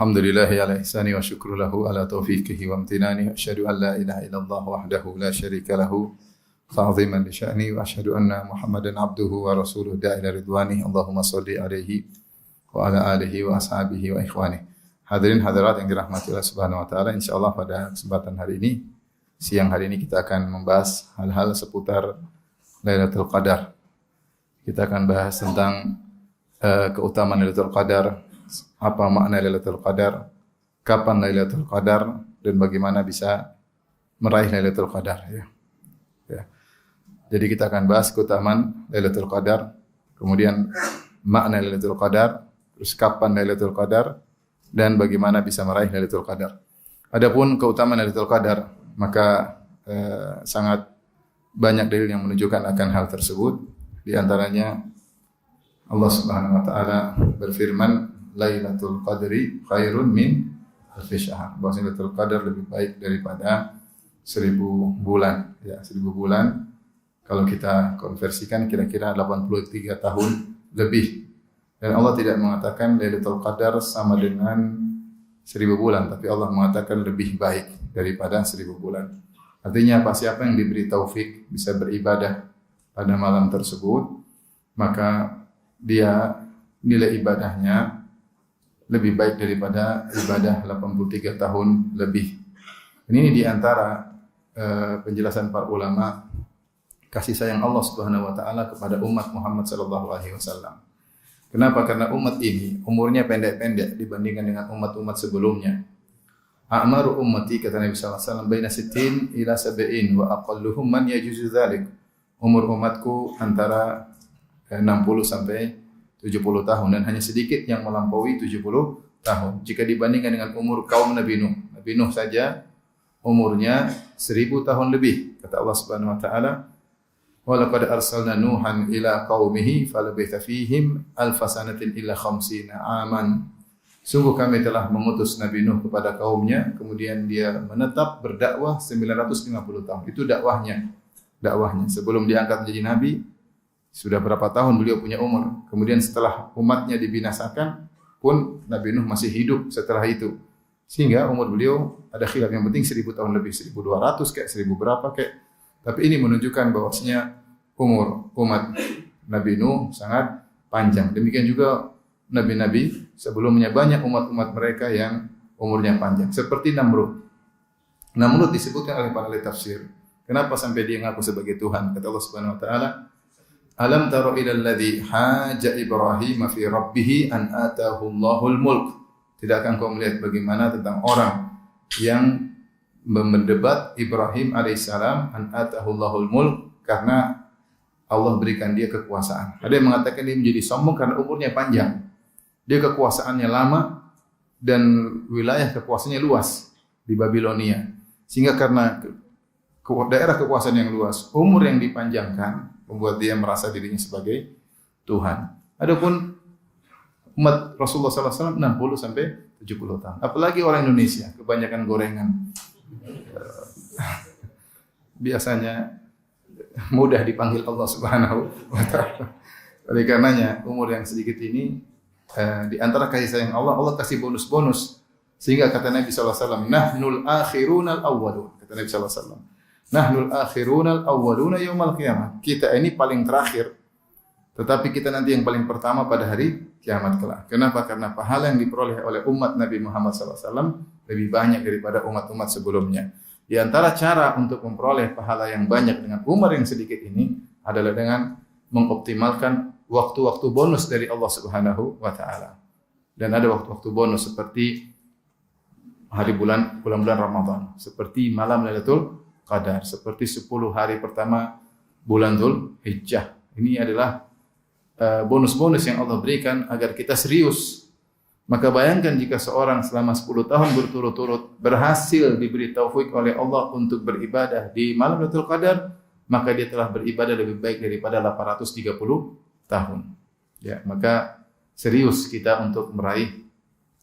Alhamdulillahi ala ihsani wa syukru lahu ala taufiqihi wa amtinani. Asyhadu an la ilaha illallah wahdahu la syarika lahu ta'ziman li sya'ni wa asyhadu anna Muhammadan abduhu wa rasuluhu da'ila ridwani. Allahumma shalli alaihi wa ala alihi wa ashabihi wa ikhwani. Hadirin hadirat yang dirahmati Allah Subhanahu wa taala, insyaallah pada kesempatan hari ini, siang hari ini kita akan membahas hal-hal seputar Lailatul Qadar. Kita akan bahas tentang keutamaan Lailatul Qadar, apa makna Lailatul Qadar, kapan Lailatul Qadar, dan bagaimana bisa meraih Lailatul Qadar. Ya. Jadi kita akan bahas keutamaan Lailatul Qadar, kemudian makna Lailatul Qadar, terus kapan Lailatul Qadar, dan bagaimana bisa meraih Lailatul Qadar. Adapun keutamaan Lailatul Qadar, maka sangat banyak dalil yang menunjukkan akan hal tersebut. Di antaranya Allah Subhanahu wa taala berfirman, Lailatul Qadri khairun min alfi syahr. Bahwasanya Lailatul Qadar lebih baik daripada 1000 bulan. Ya, 1000 bulan kalau kita konversikan kira-kira 83 tahun lebih. Dan Allah tidak mengatakan Lailatul Qadar sama dengan 1000 bulan, tapi Allah mengatakan lebih baik daripada 1000 bulan. Artinya apa? Siapa yang diberi taufik bisa beribadah pada malam tersebut, maka dia nilai ibadahnya lebih baik daripada ibadah 83 tahun lebih. Ini di antara penjelasan para ulama kasih sayang Allah Subhanahu wa taala kepada umat Muhammad sallallahu alaihi wasallam. Kenapa? Karena umat ini umurnya pendek-pendek dibandingkan dengan umat-umat sebelumnya. A'maru ummati, kata Nabi sallallahu alaihi wasallam, baina 60 ila 70 wa aqalluhum man yajuzu dzalik. Umur umatku antara 60 sampai 70 tahun, dan hanya sedikit yang melampaui 70 tahun. Jika dibandingkan dengan umur kaum Nabi Nuh. Nabi Nuh saja umurnya 1000 tahun lebih. Kata Allah Subhanahu wa taala, "Wa laqad arsalna Nuhan ila qaumihi falabitha fihim alf sanatin illa 50 aman." Sungguh kami telah mengutus Nabi Nuh kepada kaumnya, kemudian dia menetap berdakwah 950 tahun. Itu dakwahnya. Sebelum diangkat menjadi nabi, sudah berapa tahun beliau punya umur. Kemudian setelah umatnya dibinasakan pun Nabi Nuh masih hidup setelah itu. Sehingga umur beliau ada khilaf, yang penting 1000 tahun lebih, 1200 kayak 1000 berapa kayak. Tapi ini menunjukkan bahwasanya umur umat Nabi Nuh sangat panjang. Demikian juga nabi-nabi sebelumnya, banyak umat-umat mereka yang umurnya panjang. Seperti Namrud. Namrud disebutkan oleh para ahli tafsir. Kenapa sampai dia ngaku sebagai Tuhan? Kata Allah Subhanahu wa taala, "Alam tara ilal ladzi haja Ibrahim fi rabbih an atahu Allahul mulk." Tidakkah engkau melihat bagaimana tentang orang yang mendebat Ibrahim alaihissalam, an atahu Allahul mulk, karena Allah berikan dia kekuasaan. Ada yang mengatakan dia menjadi sombong karena umurnya panjang. Dia kekuasaannya lama dan wilayah kekuasaannya luas di Babilonia. Sehingga karena daerah kekuasaan yang luas, umur yang dipanjangkan membuat dia merasa dirinya sebagai Tuhan. Adapun umat Rasulullah SAW 60 sampai 70 tahun. Apalagi orang Indonesia, kebanyakan gorengan. Biasanya mudah dipanggil Allah Subhanahu wa taala. Oleh karenanya umur yang sedikit ini di antara kasih sayang Allah, Allah kasih bonus-bonus. Sehingga kata Nabi sallallahu alaihi wasallam, "Nahnul akhirunal awwalun." Kata Nabi sallallahu alaihi wasallam, "Nahnul akhirunal awwaluna yaumil qiyamah." Kita ini paling terakhir, tetapi kita nanti yang paling pertama pada hari kiamat kelak. Kenapa? Karena pahala yang diperoleh oleh umat Nabi Muhammad sallallahu alaihi wasallam lebih banyak daripada umat-umat sebelumnya. Di antara cara untuk memperoleh pahala yang banyak dengan umur yang sedikit ini adalah dengan mengoptimalkan waktu-waktu bonus dari Allah Subhanahu wa taala. Dan ada waktu-waktu bonus seperti bulan-bulan Ramadan, seperti malam Lailatul Qadar, seperti 10 hari pertama bulan Dzul Hijjah. Ini adalah bonus-bonus yang Allah berikan agar kita serius. Maka bayangkan jika seorang selama 10 tahun berturut-turut berhasil diberi taufik oleh Allah untuk beribadah di malam Lailatul Qadar, maka dia telah beribadah lebih baik daripada 830 tahun. Ya, maka serius kita untuk meraih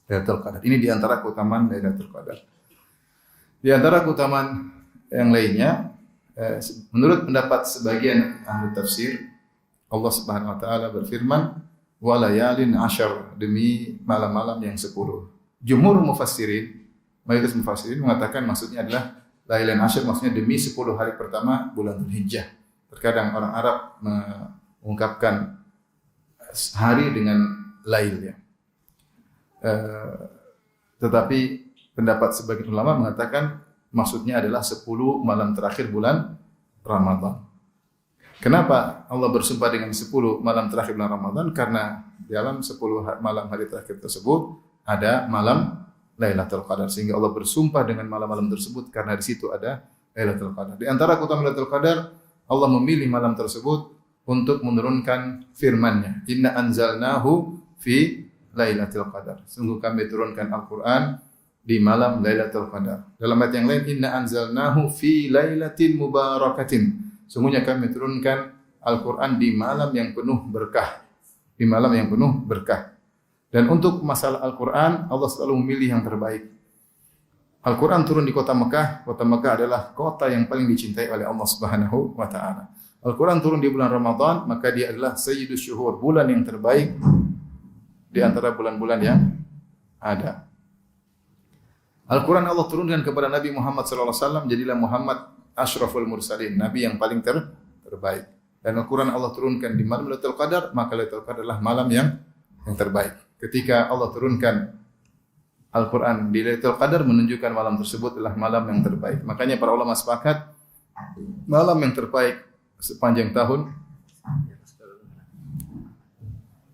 Lailatul Qadar. Ini di antara keutamaan Lailatul Qadar. Di antara keutamaan yang lainnya, menurut pendapat sebagian ahli tafsir, Allah Subhanahu wa taala berfirman, wa layalin ashar, demi malam-malam yang 10. Jumhur mufassirin, mayoritas mufassirin mengatakan maksudnya adalah Lailan Ashar, maksudnya demi 10 hari pertama bulan Dzulhijjah. Terkadang orang Arab mengungkapkan hari dengan lail ya. Tetapi pendapat sebagian ulama mengatakan maksudnya adalah 10 malam terakhir bulan Ramadan. Kenapa Allah bersumpah dengan 10 malam terakhir bulan Ramadan? Karena dalam 10 malam hari terakhir tersebut ada malam Lailatul Qadar, sehingga Allah bersumpah dengan malam-malam tersebut karena di situ ada Lailatul Qadar. Di antara keutamaan Lailatul Qadar, Allah memilih malam tersebut untuk menurunkan firman-Nya. Inna anzalnahu fi Lailatul Qadar. Sungguh kami turunkan Al-Qur'an di malam Lailatul Qadar. Dalam ayat yang lain, inna anzalnahu fi lailatin mubarakatin. Sungguhnya kami turunkan Al-Qur'an di malam yang penuh berkah. Di malam yang penuh berkah. Dan untuk masalah Al-Quran, Allah selalu memilih yang terbaik. Al-Quran turun di kota Mekah. Kota Mekah adalah kota yang paling dicintai oleh Allah Subhanahu wa Ta'ala. Al-Quran turun di bulan Ramadan, maka dia adalah Sayyidus Syuhur, bulan yang terbaik di antara bulan-bulan yang ada. Al-Quran Allah turunkan kepada Nabi Muhammad SAW, jadilah Muhammad Ashraful Mursalin, Nabi yang paling terbaik. Dan Al-Quran Allah turunkan di malam Lailatul Qadar, maka Lailatul Qadar adalah malam yang terbaik. Ketika Allah turunkan Al-Quran di Lailatul Qadar, menunjukkan malam tersebut adalah malam yang terbaik. Makanya para ulama sepakat, malam yang terbaik sepanjang tahun.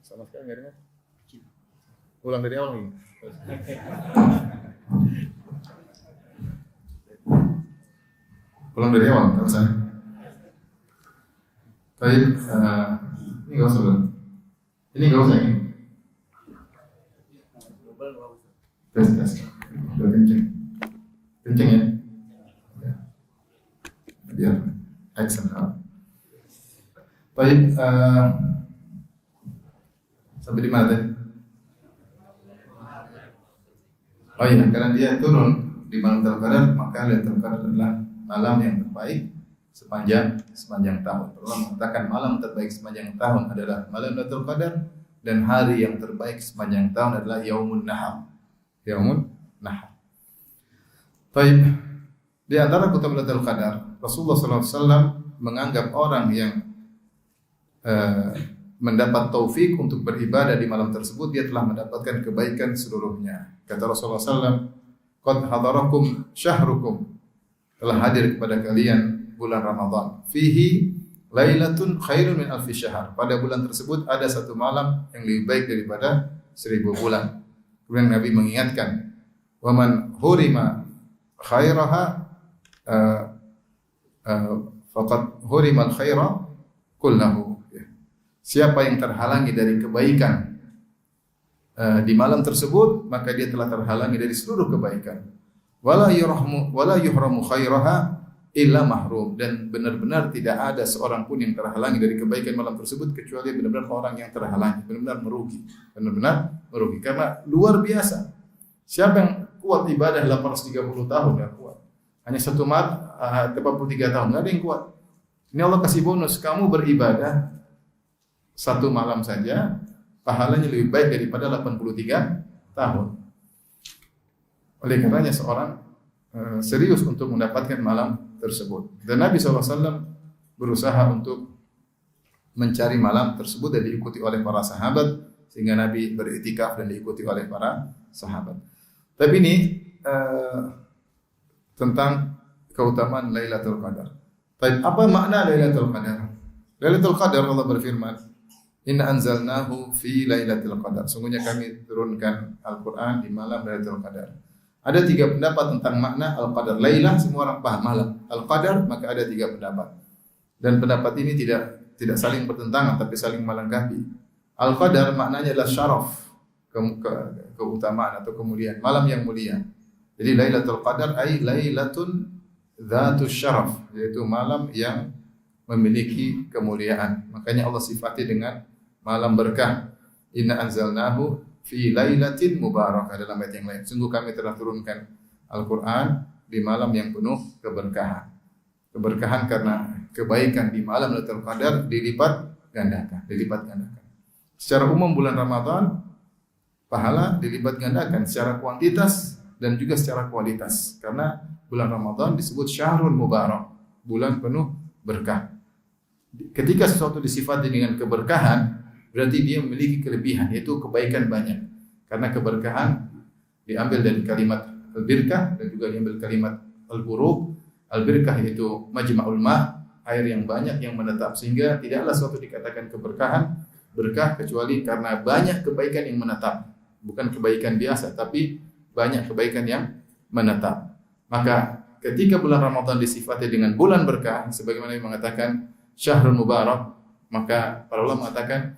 Sama sekali nggak dengar? Ulang dari awal lagi. Ulang dari awal, tak usah. Baik, ini nggak usah. Ini nggak usah ini. Tes. Udah kenceng. Kenceng ya? Biar action. Baik, sampai di mana tadi? Oh iya, karena dia turun di malam Lailatul Qadar, maka Lailatul Qadar adalah malam yang terbaik sepanjang tahun. Allah mengatakan malam terbaik sepanjang tahun adalah malam Lailatul Qadar, dan hari yang terbaik sepanjang tahun adalah Yaumun Nahar. Yaumun Nahar. Baik. Di antara keutamaan Lailatul Qadar, Rasulullah SAW menganggap orang yang mendapat taufik untuk beribadah di malam tersebut, dia telah mendapatkan kebaikan seluruhnya. Kata Rasulullah SAW, "Qad hadarakum syahrukum." Telah hadir kepada kalian bulan Ramadan. Fihi lailatun khairun min alfi syahr. Pada bulan tersebut ada satu malam yang lebih baik daripada 1000 bulan. Kemudian Nabi mengingatkan, "Wa man hurima khairaha faqad hurimal khaira kullahu." Siapa yang terhalangi dari kebaikan di malam tersebut, maka dia telah terhalangi dari seluruh kebaikan. Wala yuhramu khairaha illa mahrum, dan benar-benar tidak ada seorang pun yang terhalangi dari kebaikan malam tersebut kecuali benar-benar orang yang terhalangi, benar-benar merugi karena luar biasa. Siapa yang kuat ibadah 830 tahun enggak kuat. Hanya satu malam 83 tahun enggak ada yang kuat. Ini Allah kasih bonus, kamu beribadah satu malam saja pahalanya lebih baik daripada 83 tahun. Oleh karenanya seorang serius untuk mendapatkan malam tersebut. Dan Nabi SAW berusaha untuk mencari malam tersebut dan diikuti oleh para sahabat, sehingga Nabi beriktikaf dan diikuti oleh para sahabat. Tapi ini tentang keutamaan Lailatul Qadar. Tapi apa makna Lailatul Qadar? Lailatul Qadar, Allah berfirman, "Inna anzalnahu fi Lailatul Qadar." Sungguhnya kami turunkan Al-Quran di malam Lailatul Qadar. Ada 3 pendapat tentang makna Al-Qadar. Lailah semua orang paham malam. Al-Qadar maka ada 3 pendapat. Dan pendapat ini tidak saling bertentangan tapi saling melengkapi. Al-Qadar maknanya adalah syaraf, keutamaan atau kemuliaan, malam yang mulia. Jadi Lailatul Qadar ay lailatun dzatus syaraf, yaitu malam yang memiliki kemuliaan. Makanya Allah sifati dengan malam berkah. Inna anzalnahu fi lailatin mubarakah, dalam ayat yang lain. Sungguh kami telah turunkan Al-Quran di malam yang penuh keberkahan. Keberkahan karena kebaikan di malam Lailatul Qadar dilipat gandakan. Secara umum bulan Ramadan pahala dilipat gandakan secara kuantitas dan juga secara kualitas. Karena bulan Ramadan disebut syahrul mubarak, bulan penuh berkah. Ketika sesuatu disifati dengan keberkahan, berarti dia memiliki kelebihan, yaitu kebaikan banyak. Karena keberkahan diambil dari kalimat al-birkah dan juga diambil kalimat al-buruk. Al-birkah yaitu majma'ul ma', air yang banyak yang menetap, sehingga tidaklah suatu dikatakan keberkahan berkah kecuali karena banyak kebaikan yang menetap. Bukan kebaikan biasa, tapi banyak kebaikan yang menetap. Maka ketika bulan Ramadan disifati dengan bulan berkah, sebagaimana yang mengatakan syahrul mubarak, maka para ulama mengatakan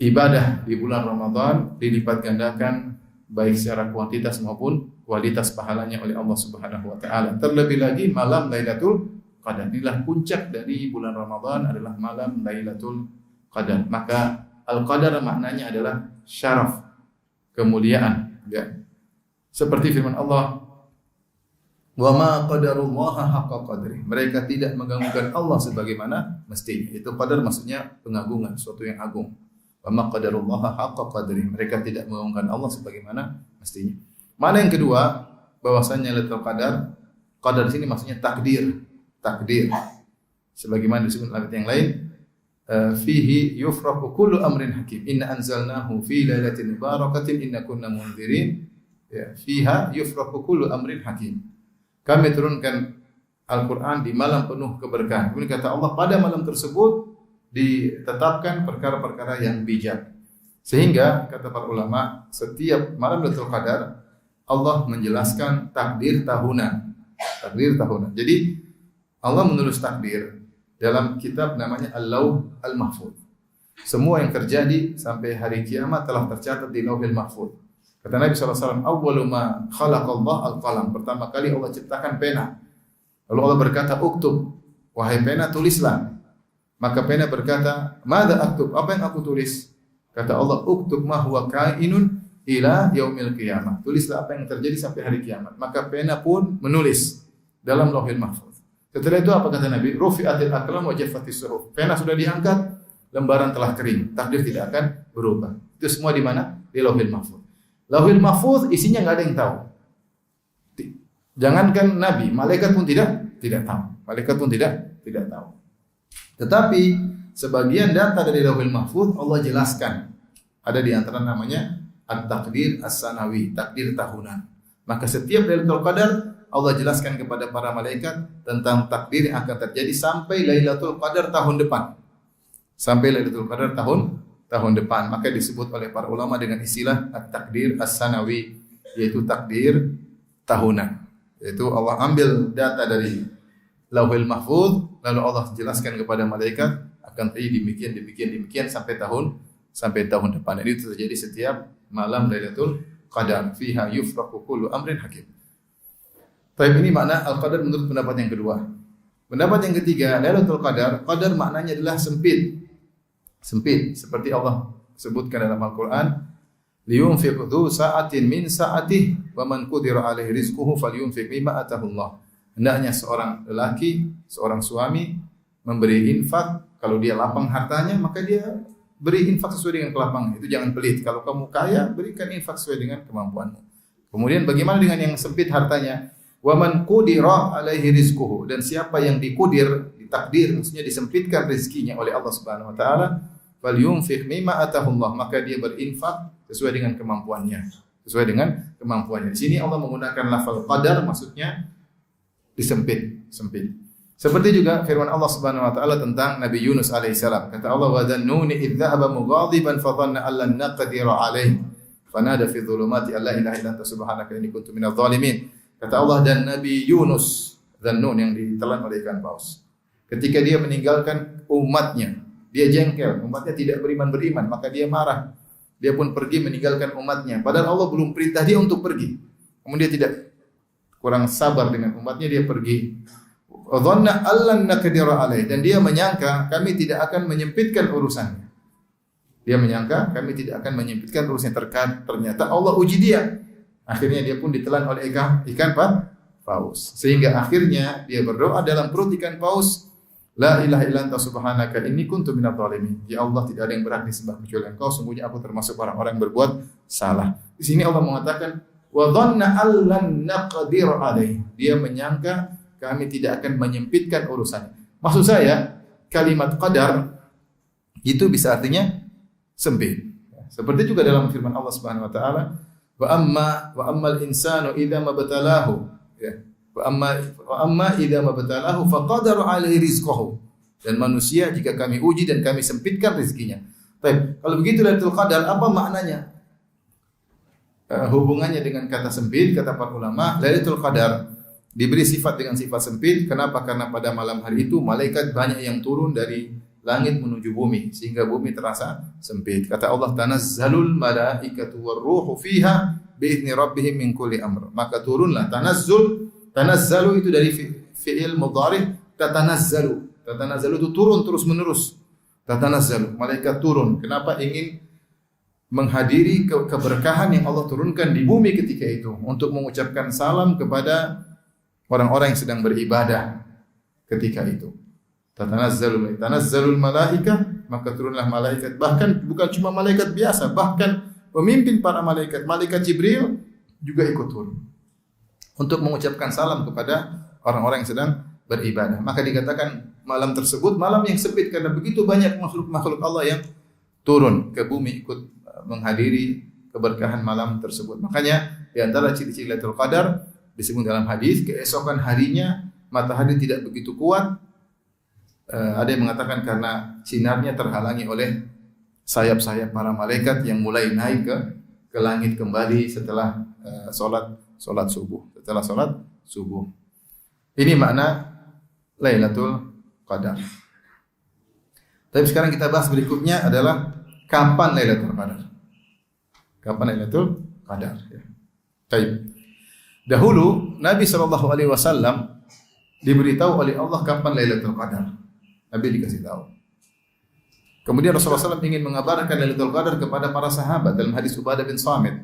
ibadah di bulan Ramadan dilipat gandakan baik secara kuantitas maupun kualitas pahalanya oleh Allah Subhanahu wa taala. Terlebih lagi malam Lailatul Qadar. Inilah puncak dari bulan Ramadan adalah malam Lailatul Qadar. Maka al-qadar maknanya adalah syaraf, kemuliaan, ya. Seperti firman Allah, "Wa ma qadarullaha haqqa qadri." Mereka tidak mengagungkan Allah sebagaimana mestinya. Itu qadar maksudnya pengagungan, sesuatu yang agung. Wa ma qadarullaha haqqa qadri. Mereka tidak mengagungkan Allah sebagaimana mestinya. Mana yang kedua, bahwasanya Lailatul Qadar, qadar di sini maksudnya takdir. Takdir. Sebagaimana disebut dalam ayat yang lain, fihi yufraqu kullu amrin hakim. Inna anzalnahu fi lailatin mubarakatin inna kunna munzirin. Ya, fiha yufraqu kullu amrin hakim. Kami turunkan Al-Qur'an di malam penuh keberkahan. Kemudian kata Allah, pada malam tersebut ditetapkan perkara-perkara yang bijak. Sehingga kata para ulama, setiap malam Lailatul Qadar Allah menjelaskan takdir tahunan. Takdir tahunan. Jadi Allah menulis takdir dalam kitab namanya Al-Lauh Al-Mahfuz. Semua yang terjadi sampai hari kiamat telah tercatat di Lauhil Mahfuz. Kata Nabi SAW, awwalu ma khalaqallah al-qalam. Pertama kali Allah ciptakan pena. Lalu Allah berkata, uktub. Wahai pena, tulislah. Maka pena berkata, madza aktub? Apa yang aku tulis? Kata Allah, uktub ma huwa kainun ila yaumil qiyamah. Tulislah apa yang terjadi sampai hari kiamat. Maka pena pun menulis dalam Lauhil Mahfuz. Setelah itu apa kata Nabi? Rufi'atil aqlam wa jaffatis suhuf. Pena sudah diangkat, lembaran telah kering. Takdir tidak akan berubah. Itu semua di mana? Di Lauhil Mahfuz. Lauhil Mahfuz isinya enggak ada yang tahu. Jangankan Nabi, malaikat pun tidak tahu. Malaikat pun tidak tahu. Tetapi sebagian data dari Lauhil Mahfuz Allah jelaskan. Ada di antara namanya At-Taqdir As-Sanawi, takdir tahunan. Maka setiap Lailatul Qadar Allah jelaskan kepada para malaikat tentang takdir yang akan terjadi sampai Lailatul Qadar tahun depan. Sampai Lailatul Qadar tahun depan. Maka disebut oleh para ulama dengan istilah At-Taqdir As-Sanawi, yaitu takdir tahunan. Yaitu Allah ambil data dari Lauhil Mahfuz, lalu Allah jelaskan kepada malaikat akan terjadi demikian sampai tahun depan. Dan itu terjadi setiap malam Lailatul Qadar. Fiha yufraqu kullu amrin hakim. Baik, ini makna al-qadar menurut pendapat yang kedua. Pendapat yang ketiga, Lailatul Qadar, qadar maknanya adalah sempit. Sempit, seperti Allah sebutkan dalam Al-Qur'an, liyunfiq dzu sa'atin min sa'atihi wa man qudira 'alaihi rizquhu falyunfiq mimma atahu Allah. Hendaknya seorang lelaki, seorang suami memberi infak. Kalau dia lapang hartanya, maka dia beri infak sesuai dengan kelapangan. Itu jangan pelit. Kalau kamu kaya, berikan infak sesuai dengan kemampuanmu. Kemudian bagaimana dengan yang sempit hartanya? Wa man qudira 'alaihi rizquhu. Dan siapa yang ditakdir, maksudnya disempitkan rezekinya oleh Allah Subhanahu wa taala, falyunfiq mimma atahu Allah, maka dia berinfak sesuai dengan kemampuannya. Sesuai dengan kemampuannya. Di sini Allah menggunakan lafal qadar, maksudnya disempit, sempit. Seperti juga firman Allah Subhanahu wa taala tentang Nabi Yunus alaihissalam. Kata Allah, wa dhannuni idh dhahaba mughadiban fa dhanna an lan naqdira alaihi fanada fi dhulumati alla ilaha illa anta subhanaka inni kuntu minadh dhalimin. Kata Allah, dan Nabi Yunus, Dhannun yang ditelan oleh ikan paus. Ketika dia meninggalkan umatnya, dia jengkel, umatnya tidak beriman, maka dia marah. Dia pun pergi meninggalkan umatnya. Padahal Allah belum perintah dia untuk pergi. Kemudian dia tidak kurang sabar dengan umatnya, dia pergi. Dhanna allan naqdira alaih, dan dia menyangka kami tidak akan menyempitkan urusannya. Dia menyangka kami tidak akan menyempitkan urusannya. Ternyata Allah uji dia. Akhirnya dia pun ditelan oleh ikan paus. Sehingga akhirnya dia berdoa dalam perut ikan paus, La ilaha illa anta subhanaka inni kuntu minadh dhalimin. Ya Allah, tidak ada yang berhak disembah kecuali Engkau, sungguhnya aku termasuk orang-orang yang berbuat salah. Di sini Allah mengatakan wa dhanna allan naqdir alaih. Dia menyangka kami tidak akan menyempitkan urusannya. Maksud saya, kalimat qadar itu bisa artinya sempit. Seperti juga dalam firman Allah Subhanahu wa taala, wa ammal insanu idza mabtalahu, ya. Wa amma idza mabtalahu faqadara alaihi rizqahu. Dan manusia jika kami uji dan kami sempitkan rezekinya. Baik, kalau begitu Lailatul Qadar apa maknanya? Hubungannya dengan kata sempit, kata para ulama, Lailatul Qadar diberi sifat dengan sifat sempit. Kenapa? Karena pada malam hari itu malaikat banyak yang turun dari langit menuju bumi sehingga bumi terasa sempit. Kata Allah, tanazzalul malaikatu warruhu fiha biizni rabbihim min kulli amr. Maka turunlah tanazzalu itu dari fi'il mudhari tatanazzalu. Tatanazzalu itu turun terus menerus. Tatanazzalu, malaikat turun. Kenapa? Ingin menghadiri keberkahan yang Allah turunkan di bumi ketika itu untuk mengucapkan salam kepada orang-orang yang sedang beribadah ketika itu. Tanazzalul malaikah, maka turunlah malaikat. Bahkan bukan cuma malaikat biasa, bahkan pemimpin para malaikat, malaikat Jibril juga ikut turun untuk mengucapkan salam kepada orang-orang yang sedang beribadah. Maka dikatakan malam tersebut malam yang sempit karena begitu banyak makhluk-makhluk Allah yang turun ke bumi ikut menghadiri keberkahan malam tersebut. Makanya di antara ciri-ciri Lailatul Qadar disebut dalam hadis, keesokan harinya matahari tidak begitu kuat. Ada yang mengatakan karena sinarnya terhalangi oleh sayap-sayap para malaikat yang mulai naik ke langit kembali setelah salat subuh. Setelah salat subuh. Ini makna Lailatul Qadar. Tapi sekarang kita bahas berikutnya adalah kapan Lailatul Qadar. Kapan Lailatul Qadar? Ya. Baik. Dahulu Nabi SAW diberitahu oleh Allah kapan Lailatul Qadar. Nabi dikasih tahu. Kemudian Rasulullah SAW ingin mengabarkan Lailatul Qadar kepada para sahabat dalam hadis Ubadah bin Samit.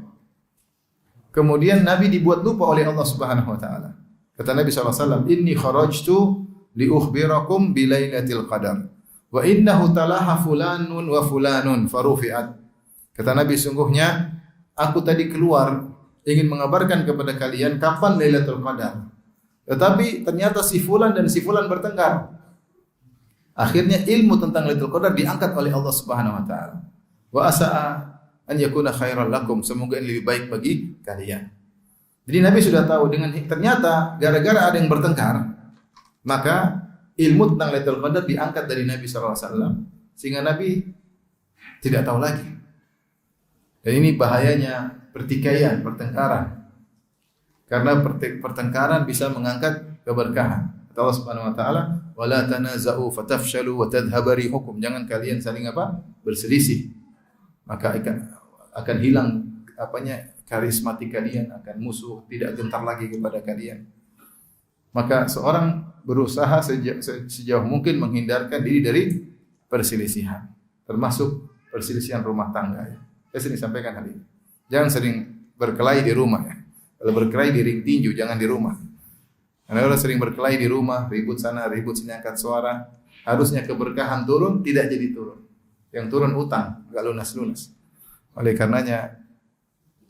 Kemudian Nabi dibuat lupa oleh Allah Subhanahu wa taala. Kata Nabi SAW, "Inni kharajtu li ukhbirakum bi Lailatul Qadar wa innahu talaha fulanun wa fulanun farufi'at." Kata Nabi, sungguhnya aku tadi keluar ingin mengabarkan kepada kalian kapan Lailatul Qadar. Tetapi ternyata si fulan dan si fulan bertengkar. Akhirnya ilmu tentang Lailatul Qadar diangkat oleh Allah Subhanahu wa taala. Wa asa'a an yakuna khairan lakum, semoga ini lebih baik bagi kalian. Jadi Nabi sudah tahu dengan ternyata gara-gara ada yang bertengkar, maka ilmu tentang Lailatul Qadar diangkat dari Nabi sallallahu alaihi wasallam sehingga Nabi tidak tahu lagi. Dan ini bahayanya pertikaian, pertengkaran. Karena pertengkaran bisa mengangkat keberkahan. Kata Allah Subhanahu wa taala, "Wala tanaza'u fatafshalu wa tadhhabu rihukum." Jangan kalian saling berselisih. Maka akan hilang karismatik kalian, akan musuh tidak gentar lagi kepada kalian. Maka seorang berusaha sejauh mungkin menghindarkan diri dari perselisihan, termasuk perselisihan rumah tangga. Saya sering sampaikan hal ini. Jangan sering berkelahi di rumah ya. Kalau berkelahi di ring tinju, jangan di rumah. Karena kalau sering berkelahi di rumah, ribut sana, ribut sini, angkat suara, harusnya keberkahan turun, tidak jadi turun. Yang turun utang, enggak lunas-lunas. Oleh karenanya,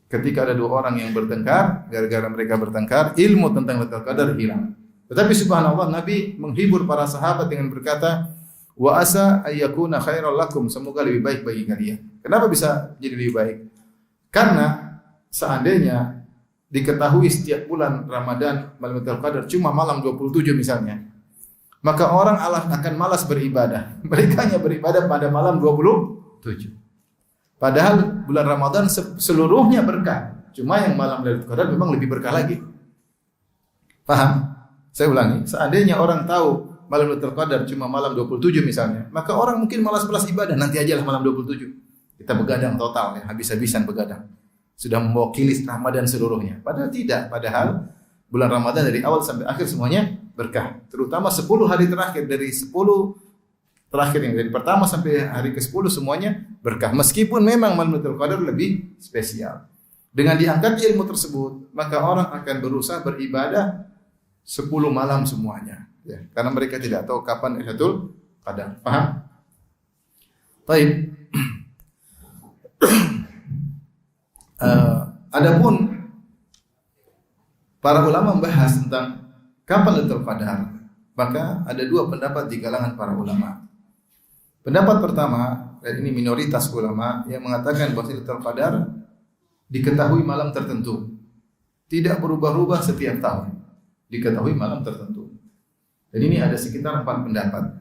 ketika ada dua orang yang bertengkar, gara-gara mereka bertengkar, ilmu tentang Lailatul Qadar hilang. Tetapi subhanallah, Nabi menghibur para sahabat dengan berkata, "Wa asa ayyakuna khairal lakum," semoga lebih baik bagi kalian. Kenapa bisa jadi lebih baik? Karena seandainya diketahui setiap bulan Ramadan Lailatul Qadar cuma malam 27 misalnya, maka orang akan malas beribadah. Mereka hanya beribadah pada malam 27. Padahal bulan Ramadan seluruhnya berkah. Cuma yang malam Lailatul Qadar memang lebih berkah lagi. Paham? Saya ulangi, seandainya orang tahu malam Lailatul Qadar cuma malam 27 misalnya, maka orang mungkin malas-malas ibadah, nanti ajalah malam 27. Kita begadang total ya, habis-habisan begadang. Sudah mewakili Ramadan seluruhnya. Padahal tidak, padahal bulan Ramadan dari awal sampai akhir semuanya berkah. Terutama 10 hari terakhir, dari 10 terakhir yang dari pertama sampai hari ke-10 semuanya berkah. Meskipun memang malam Lailatul Qadar lebih spesial. Dengan diangkat ilmu tersebut, maka orang akan berusaha beribadah 10 malam semuanya. Ya, karena mereka tidak tahu kapan Lailatul Qadar. Paham? Baik. Adapun para ulama membahas tentang kapan Lailatul Qadar, maka ada dua pendapat di kalangan para ulama. Pendapat pertama, dan ini minoritas ulama yang mengatakan bahwa Lailatul Qadar diketahui malam tertentu, tidak berubah-ubah setiap tahun, diketahui malam tertentu. Dan ini ada sekitar 4 pendapat.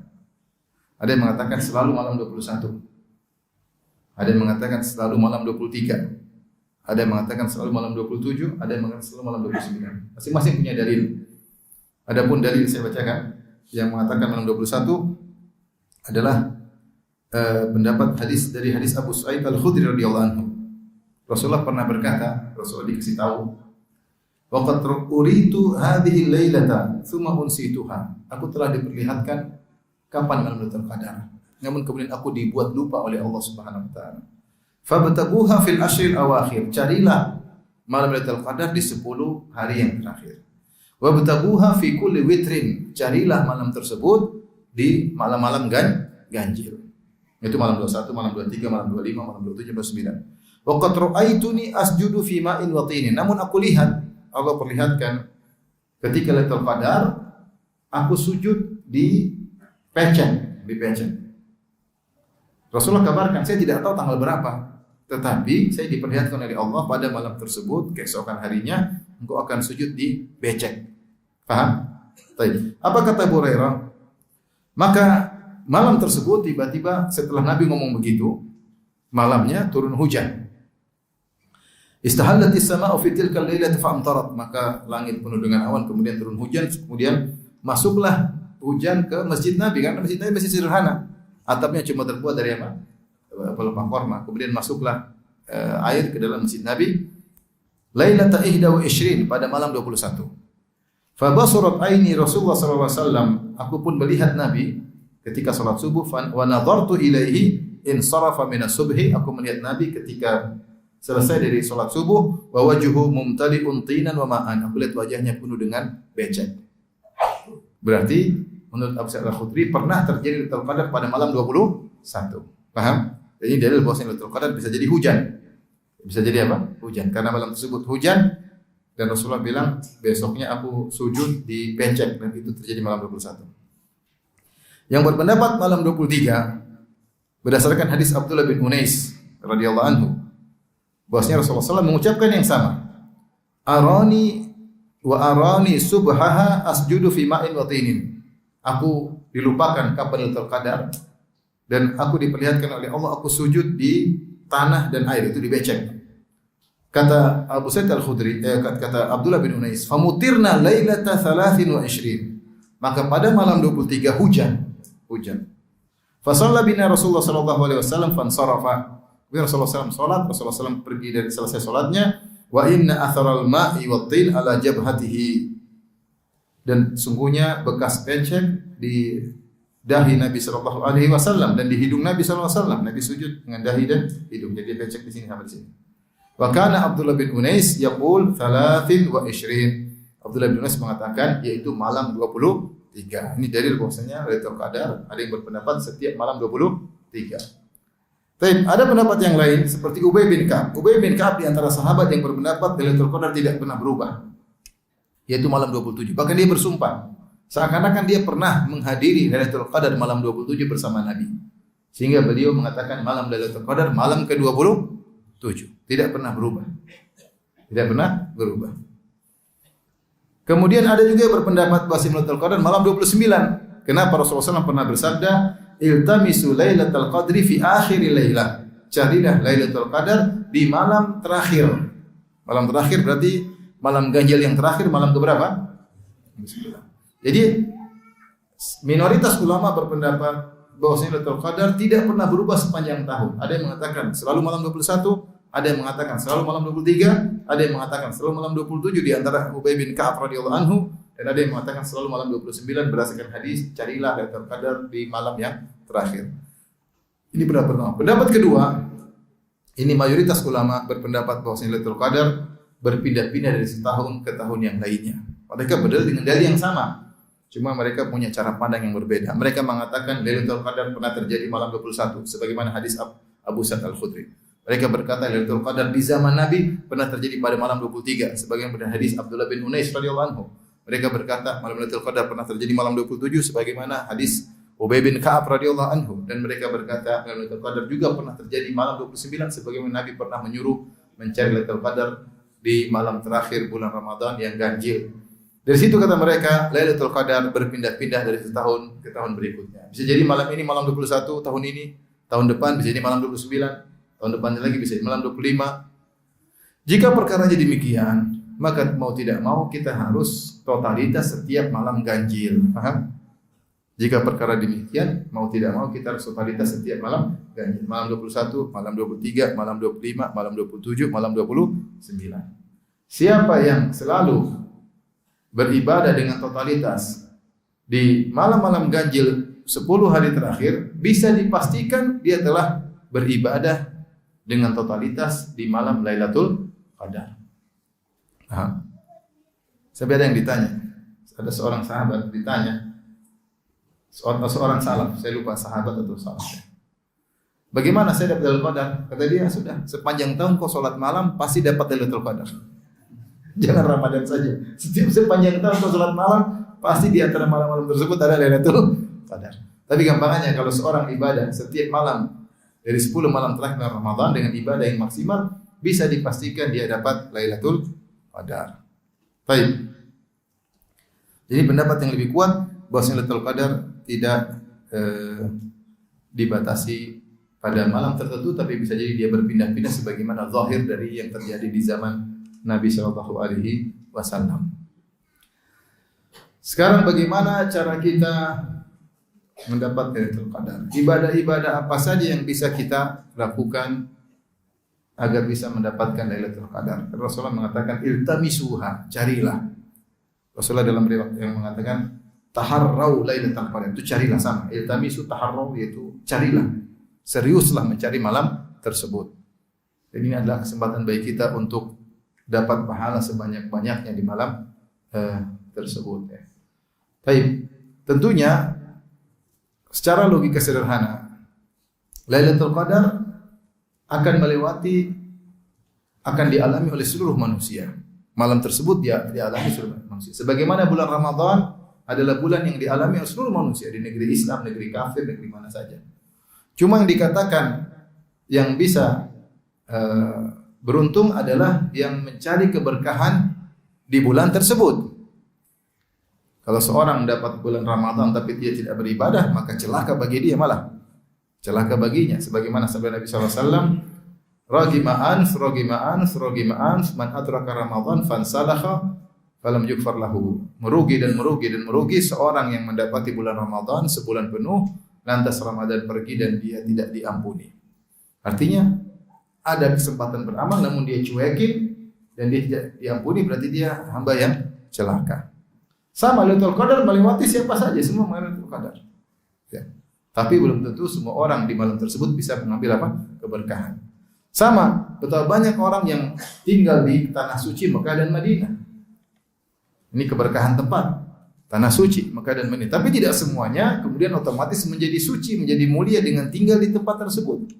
Ada yang mengatakan selalu malam 21, ada yang mengatakan selalu malam 23, ada yang mengatakan selalu malam 27, ada yang mengatakan selalu malam 29. Masing-masing punya dalil. Adapun dalil saya bacakan yang mengatakan malam 21 adalah pendapat hadis dari hadis Abu Sa'id Al-Khudri radhiyallahu anhu. Rasulullah pernah berkata, Rasulullah dikasih tahu, "Waqad uritu hadhihi lailata tsumma unsituha." Aku telah diperlihatkan kapan malam Lailatul Qadar. Namun kemudian aku dibuat lupa oleh Allah Subhanahu wa taala. Fabtaguha fil ashril awakhir. Carilah malam Lailatul Qadar di 10 hari yang terakhir. Wabtaguha fi kulli witrin. Carilah malam tersebut di malam-malam ganjil. Itu malam 21, malam 23, malam 25, malam 27, malam 29. Wa qad ra'aituni asjudu fi ma'in wa tinin. Namun aku lihat, Allah perlihatkan ketika Lailatul Qadar aku sujud di peceng. Rasulullah kabarkan, saya tidak tahu tanggal berapa, tetapi saya diperlihatkan oleh Allah pada malam tersebut, keesokan harinya engkau akan sujud di becek. Paham? Baik. Apa kata Abu Hurairah? Maka malam tersebut tiba-tiba setelah Nabi ngomong begitu, malamnya turun hujan. Istahallatis sama'u fi tilkal lailati fa'amtarat, maka langit penuh dengan awan, kemudian turun hujan, kemudian masuklah hujan ke masjid Nabi, karena masjid Nabi masih sederhana. Atapnya cuma terbuat dari apa? Pelepah korma. Kemudian masuklah air ke dalam masjid Nabi. Lailata 21 pada malam 21. Fa basurat aini Rasulullah sallallahu alaihi wasallam. Aku pun melihat Nabi ketika salat subuh. Wa nadartu ilaihi in sarafa min as-subhi. Aku melihat Nabi ketika selesai dari salat subuh. Wa wajhuhu mumtali'un tinan wa ma'an. Aku lihat wajahnya penuh dengan becek. Berarti menurut Abu Sa'id Al-Khudri pernah terjadi Lailatul Qadar pada malam 21. Paham? Jadi dalil bahwa Lailatul Qadar bisa jadi hujan. Bisa jadi apa? Hujan. Karena malam tersebut hujan dan Rasulullah bilang besoknya aku sujud di becek, dan itu terjadi malam 21. Yang berpendapat malam 23 berdasarkan hadis Abdullah bin Unais radhiyallahu anhu bahwasanya Rasulullah SAW mengucapkan yang sama. Arani subhaha asjudu fi ma'in wa tinin. Aku dilupakan kapan Lailatul Qadar dan aku diperlihatkan oleh Allah aku sujud di tanah dan air, itu di becek. Kata Abu Sa'id Al-Khudri, kata Abdullah bin Unais, famutirna lailata 23. Maka pada malam 23 hujan. Fa shalla bina Rasulullah sallallahu alaihi wasallam fansarafa. Rasulullah SAW salat, Rasulullah SAW pergi dari selesai salatnya, wa inna atharal ma'i wat tin ala jabhatihi. Dan sungguhnya bekas becek di dahi Nabi sallallahu alaihi wasallam dan di hidung Nabi sallallahu alaihi wasallam. Nabi sujud dengan dahi dan hidung. Jadi becek di sini sampai di sini. Wa kana Abdullah bin Unais yaqul 23. Abdullah bin Unais mengatakan yaitu malam 23. Ini dalil bahwasanya Lailatul Qadar ada yang berpendapat setiap malam 23. Tapi ada pendapat yang lain seperti Ubay bin Ka'ab. Ubay bin Ka'ab di antara sahabat yang berpendapat Lailatul Qadar tidak pernah berubah, yaitu malam 27. Bahkan dia bersumpah seakan-akan dia pernah menghadiri Lailatul Qadar malam 27 bersama Nabi. Sehingga beliau mengatakan malam Lailatul Qadar malam ke-27. Tidak pernah berubah. Kemudian ada juga yang berpendapat bahwa Lailatul Qadar malam 29. Kenapa Rasulullah SAW pernah bersabda, "Iltamisu Lailatul Qadri fi akhir lailah." Carilah Lailatul Qadar di malam terakhir. Malam terakhir berarti malam ganjil yang terakhir, malam keberapa? 9. Jadi minoritas ulama berpendapat bahwa Lailatul Qadar tidak pernah berubah sepanjang tahun. Ada yang mengatakan selalu malam 21, ada yang mengatakan selalu malam 23, ada yang mengatakan selalu malam 27 di antara Ubay bin Ka'ab radhiyallahu anhu, dan ada yang mengatakan selalu malam 29 berdasarkan hadis carilah Lailatul Qadar di malam yang terakhir. Ini pendapat pertama. Pendapat kedua, ini mayoritas ulama berpendapat bahwa Lailatul Qadar berpindah-pindah dari setahun ke tahun yang lainnya. Mereka berdalil dengan dalil yang sama. Cuma mereka punya cara pandang yang berbeda. Mereka mengatakan Lailatul Qadar pernah terjadi malam 21 sebagaimana hadis Abu Sa'id Al-Khudri. Mereka berkata Lailatul Qadar di zaman Nabi pernah terjadi pada malam 23 sebagaimana hadis Abdullah bin Unais radhiyallahu anhu. Mereka berkata malam Lailatul Qadar pernah terjadi malam 27 sebagaimana hadis Ubay bin Ka'ab radhiyallahu anhu, dan mereka berkata Lailatul Qadar juga pernah terjadi malam 29 sebagaimana Nabi pernah menyuruh mencari Lailatul Qadar di malam terakhir bulan Ramadan yang ganjil. Dari situ kata mereka, Lailatul Qadar berpindah-pindah dari setahun ke tahun berikutnya. Bisa jadi malam ini malam 21, tahun ini, tahun depan bisa jadi malam 29, tahun depannya lagi bisa jadi malam 25. Jika perkaranya demikian, maka mau tidak mau kita harus totalitas setiap malam ganjil. Paham? Jika perkara demikian, mau tidak mau kita harus totalitas setiap malam ganjil. Malam 21, malam 23, malam 25, malam 27, malam 29. Siapa yang selalu beribadah dengan totalitas di malam-malam ganjil 10 hari terakhir, bisa dipastikan dia telah beribadah dengan totalitas di malam Lailatul Qadar. Sampai ada yang ditanya, ada seorang sahabat ditanya, seorang salaf, saya lupa sahabat atau salaf. Bagaimana saya dapat Lailatul Qadar? Kata dia, sudah, sepanjang tahun kau sholat malam pasti dapat Lailatul Qadar. Jangan Ramadan saja. Setiap sepanjang tahun kau sholat malam, pasti di antara malam-malam tersebut ada Lailatul Qadar. Tapi gampangannya kalau seorang ibadah setiap malam dari 10 malam terakhir Ramadan dengan ibadah yang maksimal, bisa dipastikan dia dapat Lailatul Qadar. Baik. Jadi pendapat yang lebih kuat bahwa Lailatul Qadar tidak dibatasi pada malam tertentu, tapi bisa jadi dia berpindah-pindah sebagaimana zahir dari yang terjadi di zaman Nabi Shallallahu Alaihi Wasallam. Sekarang bagaimana cara kita mendapat Lailatul Qadar? Ibadah-ibadah apa saja yang bisa kita lakukan agar bisa mendapatkan Lailatul Qadar? Rasulullah mengatakan iltamisuha, carilah. Rasulullah dalam riwayat yang mengatakan taharrau Lailatul Qadar, itu carilah sama. Iltamisu taharrau, yaitu carilah. Seriuslah mencari malam tersebut. Dan ini adalah kesempatan bagi kita untuk dapat pahala sebanyak-banyaknya di malam tersebut. Baik, tentunya secara logika sederhana, Lailatul Qadar akan dialami oleh seluruh manusia. Malam tersebut dia dialami seluruh manusia. Sebagaimana bulan Ramadan adalah bulan yang dialami oleh seluruh manusia di negeri Islam, negeri kafir, negeri mana saja. Cuma yang dikatakan yang bisa beruntung adalah yang mencari keberkahan di bulan tersebut. Kalau seorang dapat bulan Ramadan tapi dia tidak beribadah, maka celaka bagi dia, malah celaka baginya. Sebagaimana sabda Nabi SAW, Ragima anf, man adraka Ramadan fansalakha falam yukfar lahu. Merugi dan merugi seorang yang mendapati bulan Ramadan sebulan penuh, lantas Ramadan pergi dan dia tidak diampuni. Artinya ada kesempatan beramal namun dia cuekin dan dia tidak diampuni, berarti dia hamba yang celaka. Sama Lailatul Qadar melewati siapa saja, semua Lailatul Qadar. Ya. Tapi belum tentu semua orang di malam tersebut bisa mengambil keberkahan. Sama, betapa banyak orang yang tinggal di tanah suci Mekah dan Madinah. Ini keberkahan tempat, tanah suci Mekah dan Madinah. Tapi tidak semuanya kemudian otomatis menjadi suci, menjadi mulia dengan tinggal di tempat tersebut.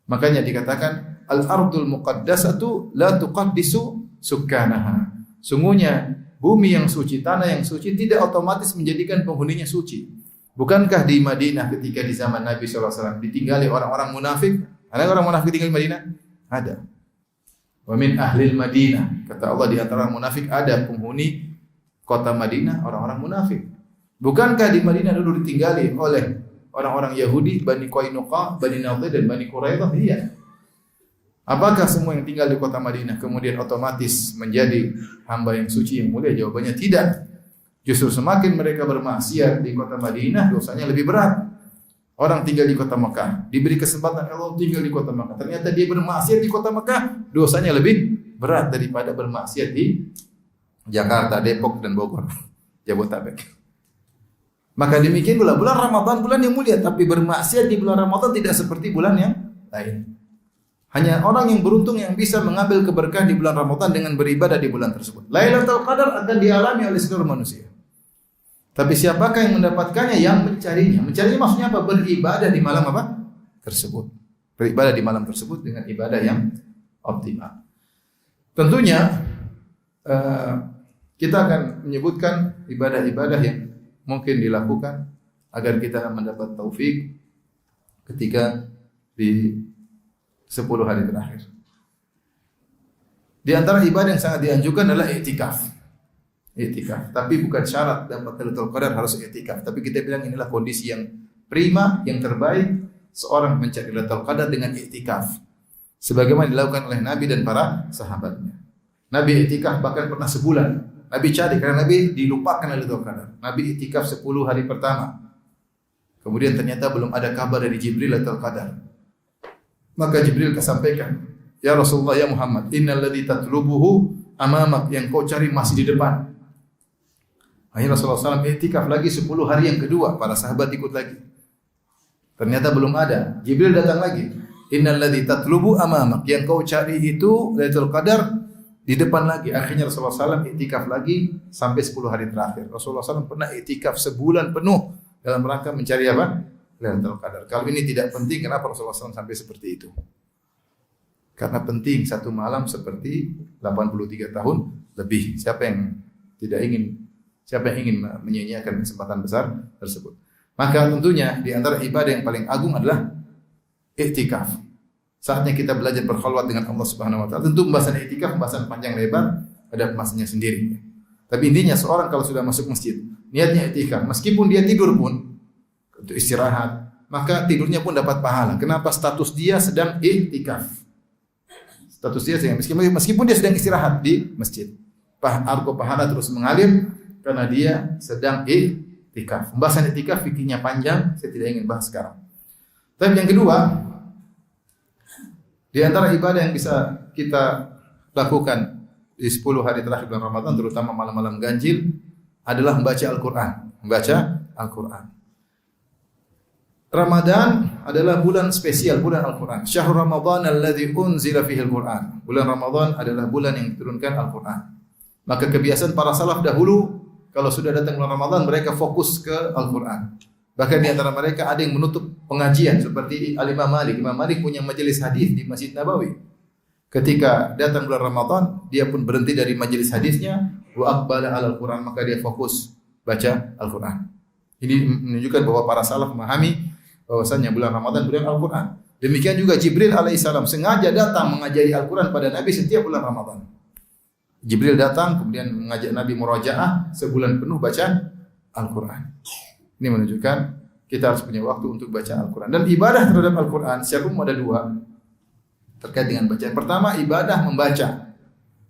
Makanya dikatakan al-ardul muqaddasatu la tuqaddisu sukkanaha. Sungguhnya bumi yang suci, tanah yang suci tidak otomatis menjadikan penghuninya suci. Bukankah di Madinah ketika di zaman Nabi SAW ditinggali orang-orang munafik? Ada orang munafik tinggal di Madinah? Ada. Wa min ahlil Madinah, kata Allah, di antara munafik ada penghuni kota Madinah, orang-orang munafik. Bukankah di Madinah dulu ditinggali oleh orang-orang Yahudi, Bani Qainuqa, Bani Nadir dan Bani Quraidah? Iya. Apakah semua yang tinggal di kota Madinah kemudian otomatis menjadi hamba yang suci, yang mulia? Jawabannya tidak. Justru semakin mereka bermaksiat di kota Madinah, dosanya lebih berat. Orang tinggal di kota Mekah, diberi kesempatan Allah tinggal di kota Mekah, ternyata dia bermaksiat di kota Mekah, dosanya lebih berat daripada bermaksiat di Jakarta, Depok dan Bogor, Jabodetabek. Maka demikian pula bulan Ramadan, bulan yang mulia, tapi bermaksiat di bulan Ramadan tidak seperti bulan yang lain. Hanya orang yang beruntung yang bisa mengambil keberkahan di bulan Ramadan dengan beribadah di bulan tersebut. Lailatul Qadar akan dialami oleh seluruh manusia. Tapi siapakah yang mendapatkannya? Yang mencarinya. Mencarinya maksudnya apa? Beribadah di malam apa? Tersebut. Beribadah di malam tersebut dengan ibadah yang optimal. Tentunya kita akan menyebutkan ibadah-ibadah yang mungkin dilakukan agar kita mendapat taufik ketika di 10 hari terakhir. Di antara ibadah yang sangat dianjurkan adalah i'tikaf. I'tikaf, tapi bukan syarat dapat Lailatul Qadar harus i'tikaf, tapi kita bilang inilah kondisi yang prima, yang terbaik seorang mencari Lailatul Qadar dengan i'tikaf. Sebagaimana dilakukan oleh Nabi dan para sahabatnya. Nabi i'tikaf bahkan pernah sebulan. Nabi cari karena Nabi dilupakan Lailatul Qadar. Nabi i'tikaf 10 hari pertama. Kemudian ternyata belum ada kabar dari Jibril Lailatul Qadar. Maka Jibril sampaikan, "Ya Rasulullah, ya Muhammad, innal ladzi tatlubuhu amamak, yang kau cari masih di depan." Akhirnya Rasulullah SAW i'tikaf lagi 10 hari yang kedua. Para sahabat ikut lagi. Ternyata belum ada. Jibril datang lagi. Innal ladzi tatlubu amamak, yang kau cari itu Lailatul Qadar di depan lagi. Akhirnya Rasulullah SAW i'tikaf lagi sampai 10 hari terakhir. Rasulullah SAW pernah i'tikaf sebulan penuh dalam rangka mencari apa? Lailatul Qadar. Kalau ini tidak penting, kenapa Rasulullah SAW sampai seperti itu? Karena penting satu malam seperti 83 tahun lebih. Siapa yang ingin menyia-nyiakan kesempatan besar tersebut? Maka tentunya di antara ibadah yang paling agung adalah i'tikaf. Saatnya kita belajar berkhalwat dengan Allah Subhanahu wa taala. Tentu pembahasan i'tikaf pembahasan panjang lebar, ada pembahasannya sendiri. Tapi intinya seorang kalau sudah masuk masjid, niatnya i'tikaf, meskipun dia tidur pun untuk istirahat, maka tidurnya pun dapat pahala. Kenapa? Status dia sedang i'tikaf. Status dia sedang, meskipun dia sedang istirahat di masjid. Argo pahala terus mengalir karena dia sedang i'tikaf. Pembahasan i'tikaf fikihnya panjang, saya tidak ingin bahas sekarang. Tapi yang kedua, di antara ibadah yang bisa kita lakukan di 10 hari terakhir bulan Ramadan, terutama malam-malam ganjil, adalah membaca Al-Qur'an. Membaca Al-Qur'an. Ramadan adalah bulan spesial, bulan Al-Qur'an. Syahrul Ramadan alladzi unzila fihi Al-Qur'an. Bulan Ramadan adalah bulan yang diturunkan Al-Qur'an. Maka kebiasaan para salaf dahulu kalau sudah datang bulan Ramadan mereka fokus ke Al-Qur'an. Bahkan di antara mereka ada yang menutup pengajian seperti Al-Imam Malik. Imam Malik punya majelis hadis di Masjid Nabawi. Ketika datang bulan Ramadan, dia pun berhenti dari majelis hadisnya, wa aqbala 'alal Qur'an, maka dia fokus baca Al-Qur'an. Ini menunjukkan bahwa para salaf memahami bahwasanya bulan Ramadan bulan Al-Qur'an. Demikian juga Jibril alaihissalam sengaja datang mengajari Al-Qur'an pada Nabi setiap bulan Ramadan. Jibril datang kemudian mengajak Nabi murajaah sebulan penuh baca Al-Qur'an. Ini menunjukkan kita harus punya waktu untuk baca Al-Qur'an. Dan ibadah terhadap Al-Qur'an secara umum ada dua terkait dengan bacaan. Pertama, ibadah membaca.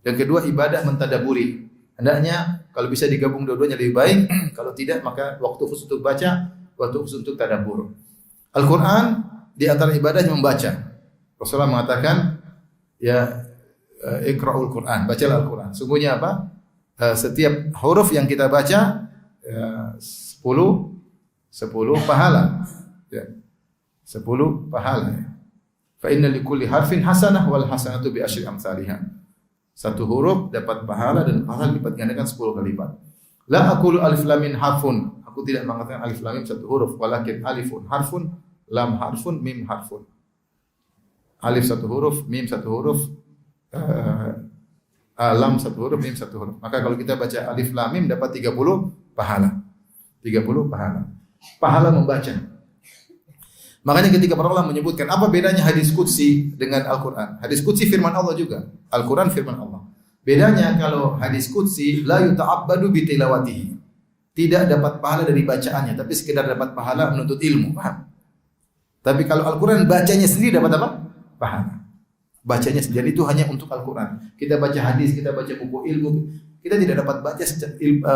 Yang kedua, ibadah mentadaburi. Hendaknya kalau bisa digabung dua-duanya lebih baik. Kalau tidak, maka waktu khusus untuk baca, waktu khusus untuk tadabbur. Al-Qur'an di antara ibadahnya membaca. Rasulullah mengatakan, ya iqra'ul Qur'an, bacalah Al-Qur'an. Sungguhnya apa? Setiap huruf yang kita baca 10 pahala. Ya. 10 pahala. Fa inna likulli harfin hasanah wal hasanatu bi asyri amsalihha. Satu huruf dapat pahala dan pahala lipat gandakan 10 kali lipat. La aqulu alif lam mim harfun. Aku tidak mengatakan alif lam mim satu huruf, walakin alifun harfun, lam harfun, mim harfun. Alif satu huruf, mim satu huruf, lam satu huruf, mim satu huruf. Maka kalau kita baca alif lam mim dapat 30 pahala. 30 pahala. Pahala membaca. Makanya ketika para ulama menyebutkan apa bedanya hadis qudsi dengan Al-Qur'an. Hadis qudsi firman Allah juga. Al-Qur'an firman Allah. Bedanya kalau hadis qudsi la yuta'abbadu bi tilawatihi. Tidak dapat pahala dari bacaannya, tapi sekedar dapat pahala menuntut ilmu. Paham? Tapi kalau Al-Qur'an bacanya sendiri dapat apa? Pahala. Bacanya sendiri itu hanya untuk Al-Qur'an. Kita baca hadis, kita baca buku ilmu, kita tidak dapat baca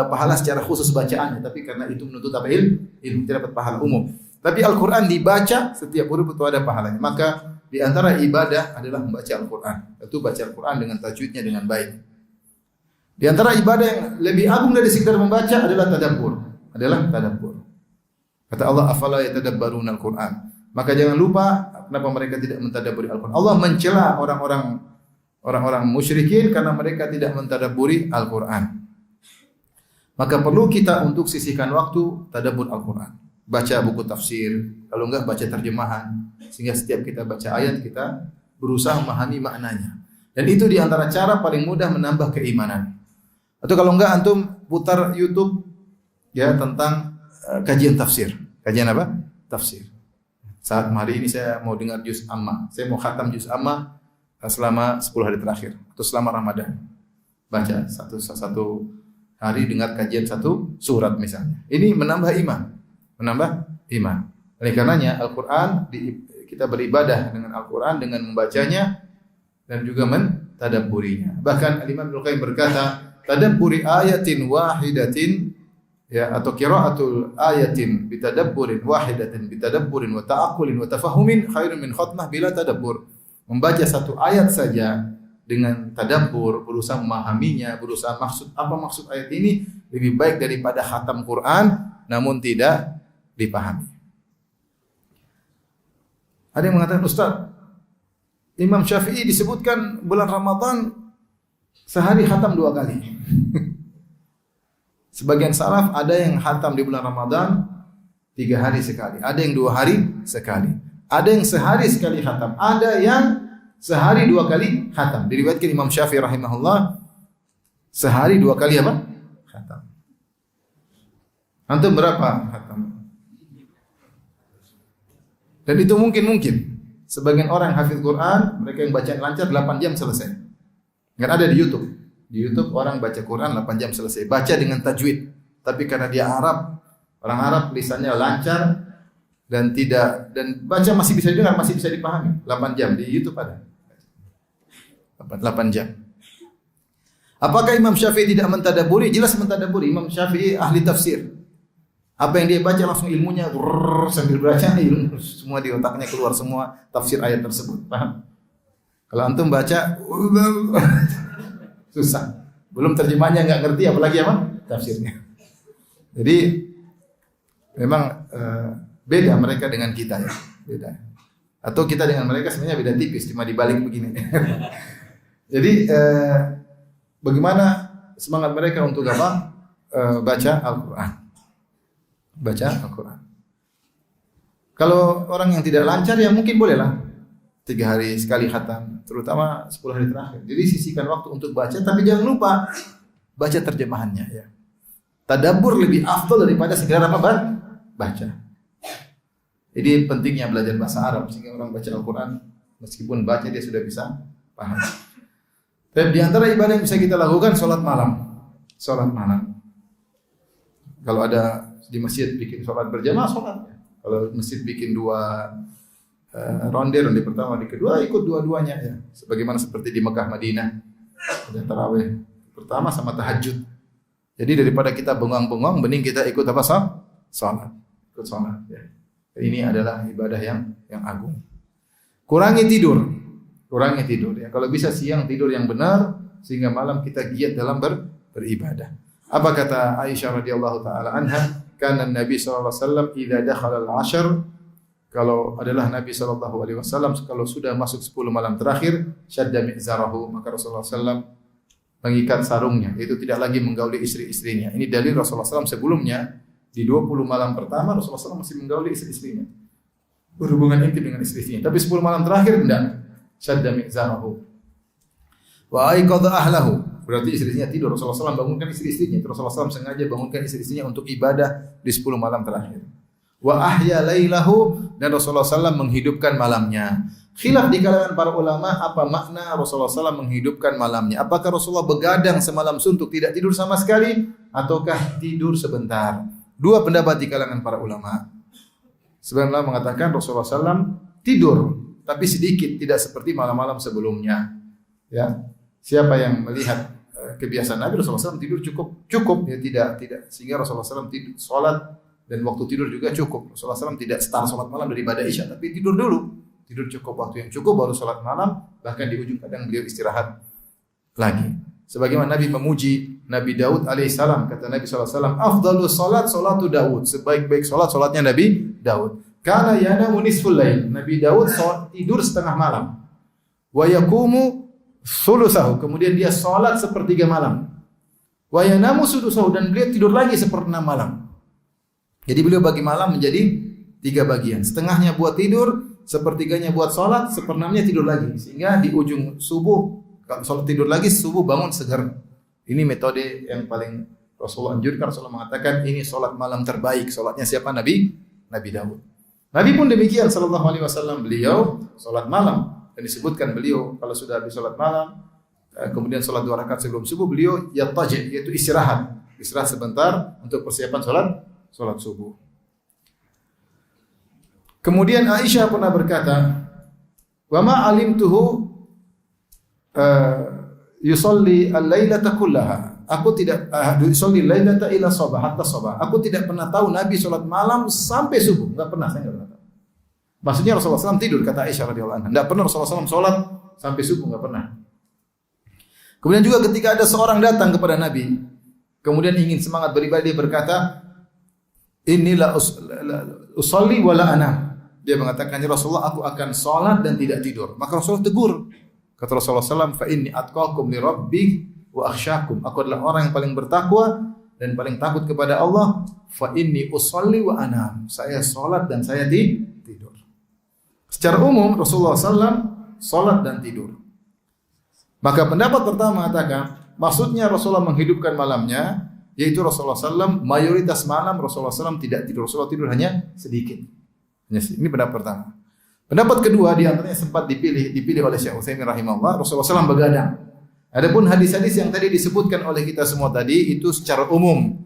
pahala secara khusus bacaannya, tapi karena itu menuntut apa? Ilmu, tidak dapat pahala umum. Tapi Al-Qur'an dibaca setiap huruf itu ada pahalanya. Maka di antara ibadah adalah membaca Al-Qur'an. Itu baca Al-Qur'an dengan tajwidnya dengan baik. Di antara ibadah yang lebih agung dari sekedar membaca adalah tadabbur. Kata Allah, afala yatadabbaruna Al-Qur'an. Maka jangan lupa kenapa mereka tidak mentadabburi Al-Qur'an. Allah mencela orang musyrikin karena mereka tidak mentadabburi Al-Qur'an. Maka perlu kita untuk sisihkan waktu tadabbur Al-Quran. Baca buku tafsir, kalau enggak baca terjemahan. Sehingga setiap kita baca ayat, kita berusaha memahami maknanya. Dan itu di antara cara paling mudah menambah keimanan. Atau kalau enggak, antum putar YouTube ya tentang kajian tafsir. Kajian apa? Tafsir. Saat hari ini saya mau dengar juz amma. Saya mau khatam juz amma selama 10 hari terakhir. Atau selama Ramadan. Baca satu hari dengar kajian satu surat misalnya. Ini menambah iman. Menambah iman. Oleh karenanya Al-Quran, kita beribadah dengan Al-Quran dengan membacanya dan juga mentadabburinya. Bahkan Imam Ibnu Qayyim berkata, tadabburi ayatin wahidatin ya, atau qiraatul ayatin bitadabburin wahidatin bitadabburin wa ta'aqqulin wa tafahumin khairun min khatmah bila tadabbur. Membaca satu ayat saja dengan tadabbur, berusaha memahaminya, berusaha apa maksud ayat ini, lebih baik daripada khatam Quran namun tidak dipahami. Ada yang mengatakan, Ustaz, Imam Syafi'i disebutkan bulan Ramadan sehari khatam 2 kali. Sebagian salaf ada yang khatam di bulan Ramadan 3 hari sekali, ada yang 2 hari sekali, ada yang sehari sekali khatam, ada yang sehari 2 kali khatam. Diriwayatkan Imam Syafi'i rahimahullah sehari 2 kali apa? Khatam. Antum berapa khatam? Dan itu mungkin. Sebagian orang hafiz Quran, mereka yang baca lancar 8 jam selesai. Enggak ada di YouTube. Di YouTube orang baca Quran 8 jam selesai. Baca dengan tajwid. Tapi karena dia Arab, orang Arab lisannya lancar dan baca masih bisa didengar, masih bisa dipahami. 8 jam di YouTube ada. 8 jam. Apakah Imam Syafi'i tidak mentadabburi? Jelas mentadabburi. Imam Syafi'i ahli tafsir. Apa yang dia baca langsung ilmunya sambil baca ilmu semua di otaknya keluar semua tafsir ayat tersebut. Paham? Kalau antum baca susah. Belum terjemahnya enggak ngerti apalagi apa? Tafsirnya. Jadi memang beda mereka dengan kita ya. Beda. Atau kita dengan mereka sebenarnya beda tipis, cuma dibalik begini. Jadi bagaimana semangat mereka untuk apa? Baca Al-Quran. Baca Al-Quran. Kalau orang yang tidak lancar ya mungkin bolehlah 3 hari sekali khatam, terutama 10 hari terakhir. Jadi sisihkan waktu untuk baca, tapi jangan lupa baca terjemahannya ya. Tadabbur lebih afdal daripada sekedar apa? Baca. Jadi pentingnya belajar bahasa Arab sehingga orang baca Al-Quran meskipun baca dia sudah bisa paham. Dan di antara ibadah yang bisa kita lakukan salat malam. Salat malam. Kalau ada di masjid bikin salat berjamaah, salat. Kalau masjid bikin 2 ronde pertama, di kedua ikut dua-duanya ya. Sebagaimana seperti di Mekah Madinah. Ada tarawih pertama sama tahajud. Jadi daripada kita bengong-bengong, mending kita ikut apa? Salat. Ikut salat ya. Ini adalah ibadah yang agung. Kurangi tidur ya. Kalau bisa siang tidur yang benar sehingga malam kita giat dalam beribadah. Apa kata Aisyah radhiyallahu taala anha? Kana Nabi sallallahu alaihi wasallam idza dakhala al-'ashr, kalau adalah Nabi sallallahu alaihi wasallam kalau sudah masuk 10 malam terakhir, syadda mi'zarahu, maka Rasulullah sallallahu mengikat sarungnya, yaitu tidak lagi menggauli istri-istrinya. Ini dalil Rasulullah sallallahu sebelumnya di 20 malam pertama Rasulullah sallallahu masih menggauli istri-istrinya. Berhubungan intim dengan istri-istrinya. Tapi 10 malam terakhir tidak. Syadda mi'zarahu. Wa aiqadha ahlahu. Berarti istrinya tidur. Rasulullah SAW bangunkan istri-istrinya. Rasulullah SAW sengaja bangunkan istri-istrinya untuk ibadah di 10 malam terakhir. Wa ahya lailahu, dan Rasulullah SAW menghidupkan malamnya. Khilaf di kalangan para ulama apa makna Rasulullah SAW menghidupkan malamnya. Apakah Rasulullah begadang semalam suntuk tidak tidur sama sekali, ataukah tidur sebentar? 2 pendapat di kalangan para ulama. Sebagian ulama mengatakan Rasulullah SAW tidur, tapi sedikit, tidak seperti malam-malam sebelumnya. Ya, siapa yang melihat kebiasaan Nabi, Rasulullah SAW tidur cukup ya, tidak sehingga Rasulullah SAW tidur, sholat dan waktu tidur juga cukup. Rasulullah SAW tidak start sholat malam daripada Isya, tapi tidur dulu, tidur cukup waktu yang cukup baru sholat malam, bahkan di ujung kadang beliau istirahat lagi. Sebagaimana Nabi memuji Nabi Daud alaihissalam, kata Nabi SAW, afdalus sholat sholatu Daud, sebaik-baik sholatnya Nabi Daud. Karena yanamu nisful lail, Nabi Daud tidur setengah malam. Wa yakumu sulusahu, kemudian dia salat 1/3 malam. Wa yanamu sudusahu, dan beliau tidur lagi seperenam malam. Jadi beliau bagi malam menjadi 3 bagian. Setengahnya buat tidur, sepertiganya buat sholat, seperenamnya tidur lagi. Sehingga di ujung subuh, kalau sholat tidur lagi, subuh bangun segar. Ini metode yang paling Rasulullah anjurkan. Rasulullah mengatakan ini sholat malam terbaik. Sholatnya siapa? Nabi Daud. Nabi pun demikian sallallahu alaihi wasallam, beliau sholat malam. Dan disebutkan beliau kalau sudah habis sholat malam, kemudian sholat 2 rakaat sebelum subuh, beliau yattaji, yaitu istirahat sebentar untuk persiapan sholat subuh. Kemudian Aisyah pernah berkata, wa ma alimtuhu yusalli al-lailata kullaha. Aku tidak yusalli al-lailata ila sabah hatta sabah. Aku tidak pernah tahu Nabi salat malam sampai subuh. Enggak pernah, saya enggak pernah tahu. Maksudnya Rasulullah SAW tidur, kata Aisyah radhiyallahu anha. Enggak pernah Rasulullah SAW salat sampai subuh, enggak pernah. Kemudian juga ketika ada seorang datang kepada Nabi, kemudian ingin semangat beribadah, dia berkata, inilah usolli wala anam. Dia mengatakan, ya Rasulullah, aku akan salat dan tidak tidur. Maka Rasulullah tegur. Kata Rasulullah SAW, fa inni atqakum li rabbi wa akhsyakum. Aku adalah orang yang paling bertakwa dan paling takut kepada Allah. Fa inni usolli wa anam. Saya salat dan saya tidur. Secara umum Rasulullah SAW salat dan tidur. Maka pendapat pertama mengatakan, maksudnya Rasulullah menghidupkan malamnya, yaitu Rasulullah SAW mayoritas malam Rasulullah SAW tidak tidur. Rasulullah tidur hanya sedikit. Ini pendapat pertama. Pendapat kedua, di antaranya sempat dipilih oleh Syekh Utsaimin rahimahullah, Rasulullah SAW begadang. Adapun hadis-hadis yang tadi disebutkan oleh kita semua tadi itu secara umum,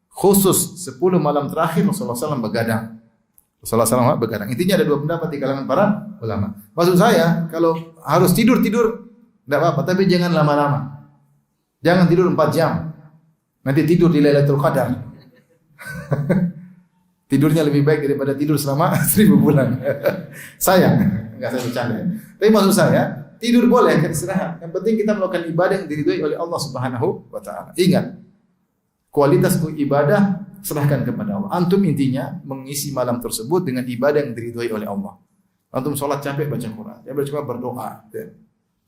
khusus 10 malam terakhir Rasulullah SAW begadang. Rasulullah SAW begadang. Intinya ada 2 pendapat di kalangan para ulama. Maksud saya, kalau harus tidur tidak apa-apa, tapi jangan lama-lama. Jangan tidur 4 jam. Nanti tidur di Lailatul Qadar. Tidurnya lebih baik daripada tidur selama 1000 bulan. Sayang, enggak, saya bercanda. Tapi maksud saya, tidur boleh, istirahat. Yang penting kita melakukan ibadah yang diridhoi oleh Allah Subhanahu wa taala. Ingat, kualitas ibadah serahkan kepada Allah. Antum intinya mengisi malam tersebut dengan ibadah yang diridhoi oleh Allah. Antum sholat capek baca Quran, ya coba berdoa. Ya.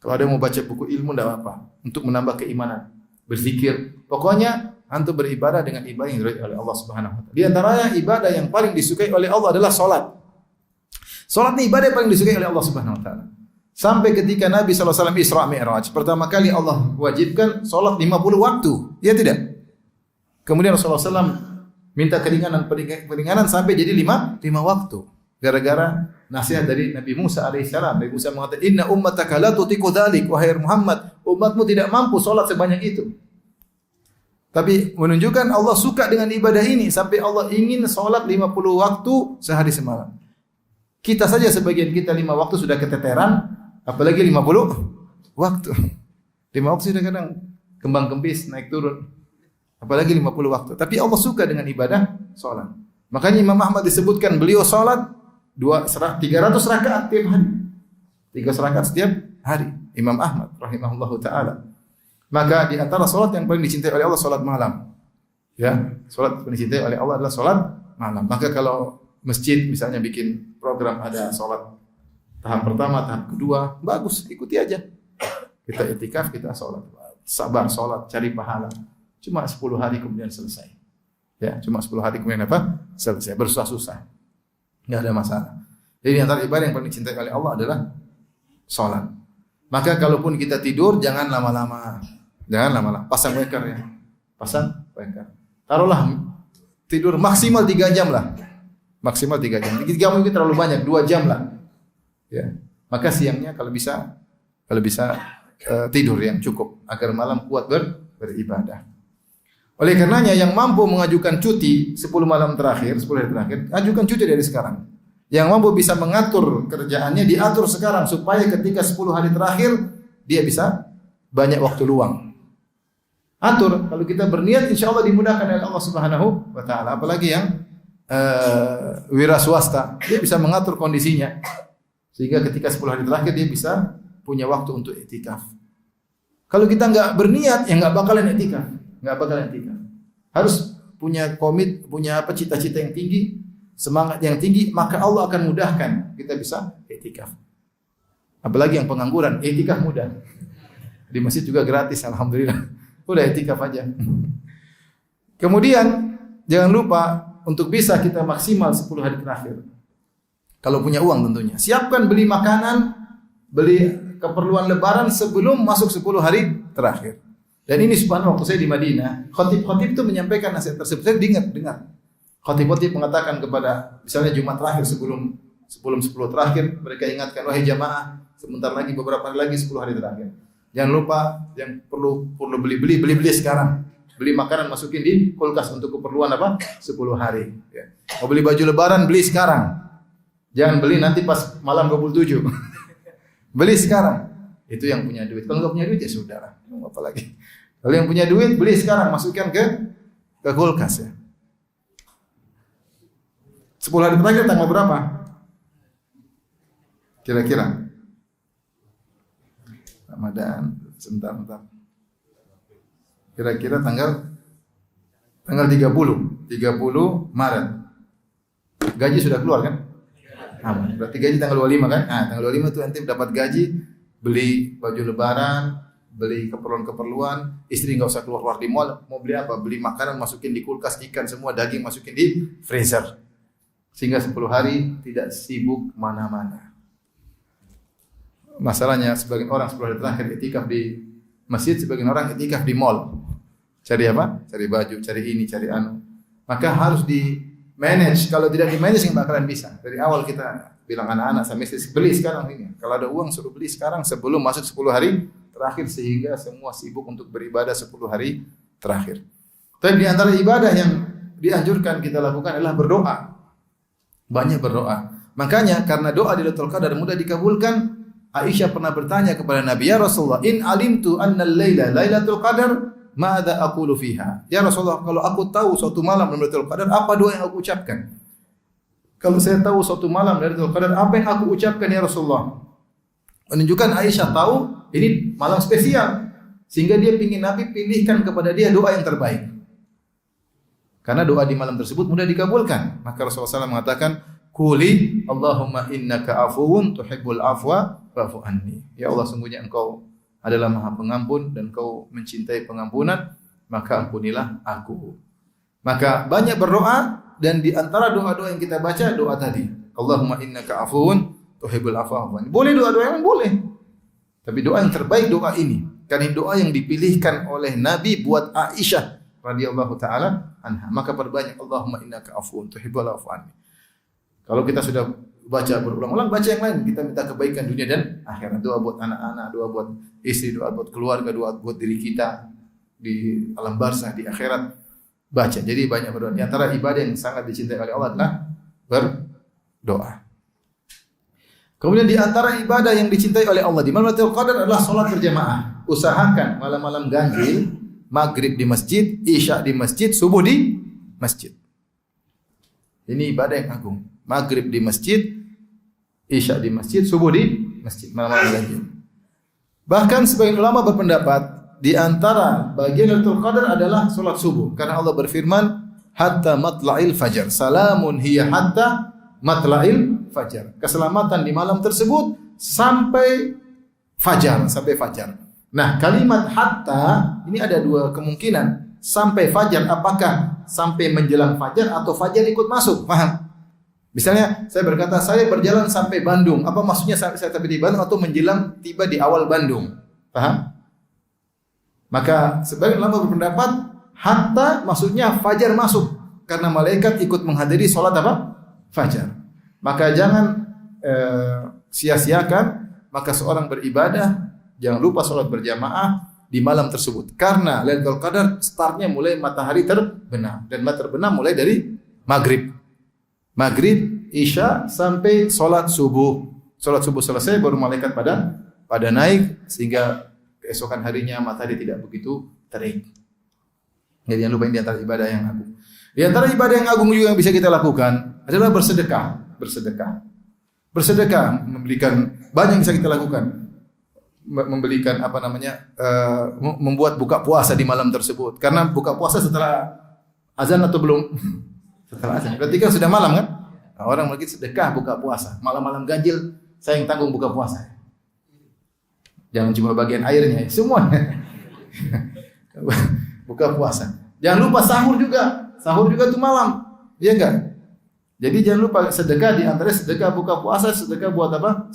Kalau ada yang mau baca buku ilmu enggak apa-apa, untuk menambah keimanan, berzikir. Pokoknya antum beribadah dengan ibadah yang diridhoi oleh Allah Subhanahu wa taala. Di antaranya ibadah yang paling disukai oleh Allah adalah salat. Salat ini ibadah yang paling disukai oleh Allah Subhanahu wa taala. Sampai ketika Nabi sallallahu alaihi wasallam Isra Mi'raj, pertama kali Allah wajibkan salat 50 waktu. Ya tidak? Kemudian Rasulullah SAW minta keringanan sampai jadi 5 waktu. Gara-gara nasihat dari Nabi Musa alaihissalam. Nabi Musa mengatakan, "Inna ummataka la tutiqu dzalik." Wahai Muhammad, umatmu tidak mampu salat sebanyak itu. Tapi menunjukkan Allah suka dengan ibadah ini sampai Allah ingin salat 50 waktu sehari semalam. Kita saja sebagian kita 5 waktu sudah keteteran, apalagi 50 waktu. 5 waktu sudah kadang kembang kempis naik turun. Apalagi 50 waktu. Tapi Allah suka dengan ibadah salat. Makanya Imam Ahmad disebutkan beliau salat 300 rakaat tiap hari. 300 rakaat setiap hari. Imam Ahmad rahimahullahu taala. Maka di antara salat yang paling dicintai oleh Allah salat malam. Ya, salat yang dicintai oleh Allah adalah salat malam. Maka kalau masjid misalnya bikin program ada salat tahap pertama, tahap kedua, bagus, ikuti aja. Kita iktikaf, kita salat. Sabar salat, cari pahala. Cuma 10 hari kemudian selesai. Ya, cuma 10 hari kemudian apa? Selesai, bersusah-susah. Enggak ada masalah. Jadi antara ibadah yang paling dicintai oleh Allah adalah salat. Maka kalaupun kita tidur jangan lama-lama. Jangan lama-lama. Pasang waker ya. Pasang waker. Taruhlah tidur maksimal 3 jam lah. Maksimal 3 jam. 3 jam itu terlalu banyak, 2 jam lah. Ya. Maka siangnya kalau bisa tidur yang cukup agar malam kuat beribadah. Oleh karenanya yang mampu mengajukan cuti 10 malam terakhir, 10 hari terakhir, ajukan cuti dari sekarang. Yang mampu bisa mengatur kerjaannya diatur sekarang supaya ketika 10 hari terakhir dia bisa banyak waktu luang. Atur, kalau kita berniat insyaallah dimudahkan oleh Allah Subhanahu wa taala. Apalagi yang wira swasta, dia bisa mengatur kondisinya sehingga ketika 10 hari terakhir dia bisa punya waktu untuk iktikaf. Kalau kita enggak berniat ya enggak bakalan iktikaf. Harus punya cita-cita yang tinggi, semangat yang tinggi, maka Allah akan mudahkan kita bisa iktikaf. Apalagi yang pengangguran, iktikaf mudah. Di masjid juga gratis, alhamdulillah. Udah itikaf aja. Kemudian jangan lupa untuk bisa kita maksimal 10 hari terakhir. Kalau punya uang tentunya. Siapkan beli makanan, beli keperluan lebaran sebelum masuk 10 hari terakhir. Dan ini subhanallah waktu saya di Madinah, khatib-khatib itu menyampaikan nasihat tersebut. Saya dengar. Khatib-khatib mengatakan kepada misalnya Jumat terakhir sebelum 10 terakhir, mereka ingatkan, wahai jamaah, sebentar lagi beberapa hari lagi 10 hari terakhir. Jangan lupa yang perlu beli sekarang. Beli makanan masukin di kulkas untuk keperluan apa? 10 hari. Ya. Mau beli baju lebaran beli sekarang. Jangan beli nanti pas malam 27. Beli sekarang. Itu yang punya duit. Kalau nggak punya duit ya sudah lah. Apa lagi? Kalau yang punya duit beli sekarang, masukkan ke kulkas ya. 10 hari terakhir tanggal berapa? Kira-kira. Ramadan, sebentar. Kira-kira tanggal 30 Maret. Gaji sudah keluar kan? Aman. Berarti gaji tanggal 25 kan? Nah, tanggal 25 itu nanti dapat gaji, beli baju lebaran, beli keperluan-keperluan, istri enggak usah keluar di mall, mau beli apa? Beli makanan masukin di kulkas, ikan semua, daging masukin di freezer. Sehingga 10 hari tidak sibuk mana-mana. Masalahnya sebagian orang 10 hari terakhir itikaf di masjid, sebagian orang itikaf di mall. Cari apa? Cari baju, cari ini, cari anu. Maka harus di manage. Kalau tidak di manage nggak bakalan bisa. Dari awal kita bilang anak-anak sama istri beli sekarang ini. Kalau ada uang suruh beli sekarang sebelum masuk 10 hari terakhir sehingga semua sibuk untuk beribadah 10 hari terakhir. Tapi di antara ibadah yang dianjurkan kita lakukan adalah berdoa. Banyak berdoa. Makanya karena doa di Lailatul Qadar mudah dikabulkan, Aisyah pernah bertanya kepada Nabi, "Ya Rasulullah, in alimtu anna al-laila Lailatul Qadar, mada aqulu fiha?" Ya Rasulullah, kalau aku tahu suatu malam Lailatul Qadar, apa doa yang aku ucapkan? Kalau saya tahu suatu malam Lailatul Qadar, apa yang aku ucapkan ya Rasulullah? Menunjukkan Aisyah tahu ini malam spesial, sehingga dia ingin Nabi pilihkan kepada dia doa yang terbaik. Karena doa di malam tersebut mudah dikabulkan. Maka Rasulullah SAW mengatakan, "Quli Allahumma innaka afuwun tuhibbul afwa fa'fu anni." Ya Allah, sungguhnya Engkau adalah Maha Pengampun dan Engkau mencintai pengampunan, maka ampunilah aku. Maka banyak berdoa dan di antara doa-doa yang kita baca doa tadi, Allahumma innaka afuwun tuhibbul afwa fa'fu anni. Boleh doa-doa yang boleh. Tapi doa yang terbaik doa ini. Karena doa yang dipilihkan oleh Nabi buat Aisyah radhiyallahu taala anha. Maka perbanyak Allahumma innaka afuwun tuhibbul afwa anni. Kalau kita sudah baca berulang-ulang, baca yang lain. Kita minta kebaikan dunia dan akhirat. Doa buat anak-anak, doa buat istri, doa buat keluarga, doa buat diri kita di alam barzah, di akhirat. Baca. Jadi banyak berdoa. Di antara ibadah yang sangat dicintai oleh Allah adalah berdoa. Kemudian di antara ibadah yang dicintai oleh Allah di malam Lailatul Qadar adalah salat berjamaah. Usahakan malam-malam ganjil, maghrib di masjid, isya di masjid, subuh di masjid. Ini ibadah yang agung. Maghrib di masjid, isya di masjid, subuh di masjid, malam-malam ganjil. Bahkan sebagian ulama berpendapat di antara bagian Lailatul Qadar adalah salat subuh karena Allah berfirman hatta matla'il fajar. Salamun hiya hatta matla'il fajar. Keselamatan di malam tersebut sampai fajar, sampai fajar. Nah, kalimat hatta ini ada dua kemungkinan. Sampai fajar, apakah sampai menjelang fajar atau fajar ikut masuk? Paham? Misalnya saya berkata saya berjalan sampai Bandung. Apa maksudnya saya sampai di Bandung atau menjelang tiba di awal Bandung? Paham? Maka sebagian ulama berpendapat hatta maksudnya fajar masuk karena malaikat ikut menghadiri salat apa? Fajar. Maka jangan sia-siakan. Maka seorang beribadah jangan lupa salat berjamaah di malam tersebut. Karena Lailatul Qadar startnya mulai matahari terbenam dan terbenam mulai dari maghrib. Maghrib, isya sampai salat subuh. Salat subuh selesai baru malaikat pada naik sehingga keesokan harinya matahari tidak begitu terik. Jadi jangan lupa ini di antara ibadah yang agung. Di antara ibadah yang agung juga yang bisa kita lakukan adalah bersedekah. Bersedekah memberikan banyak yang bisa kita lakukan. Membelikan membuat buka puasa di malam tersebut. Karena buka puasa setelah azan atau belum? Setelah azan. Berarti kan sudah malam kan? Nah, orang lagi sedekah buka puasa. Malam-malam ganjil saya yang tanggung buka puasa. Jangan cuma bagian airnya, semuanya. Buka puasa. Jangan lupa sahur juga. Sahur juga itu malam. Iya enggak? Jadi jangan lupa sedekah, di antara sedekah buka puasa, sedekah buat apa?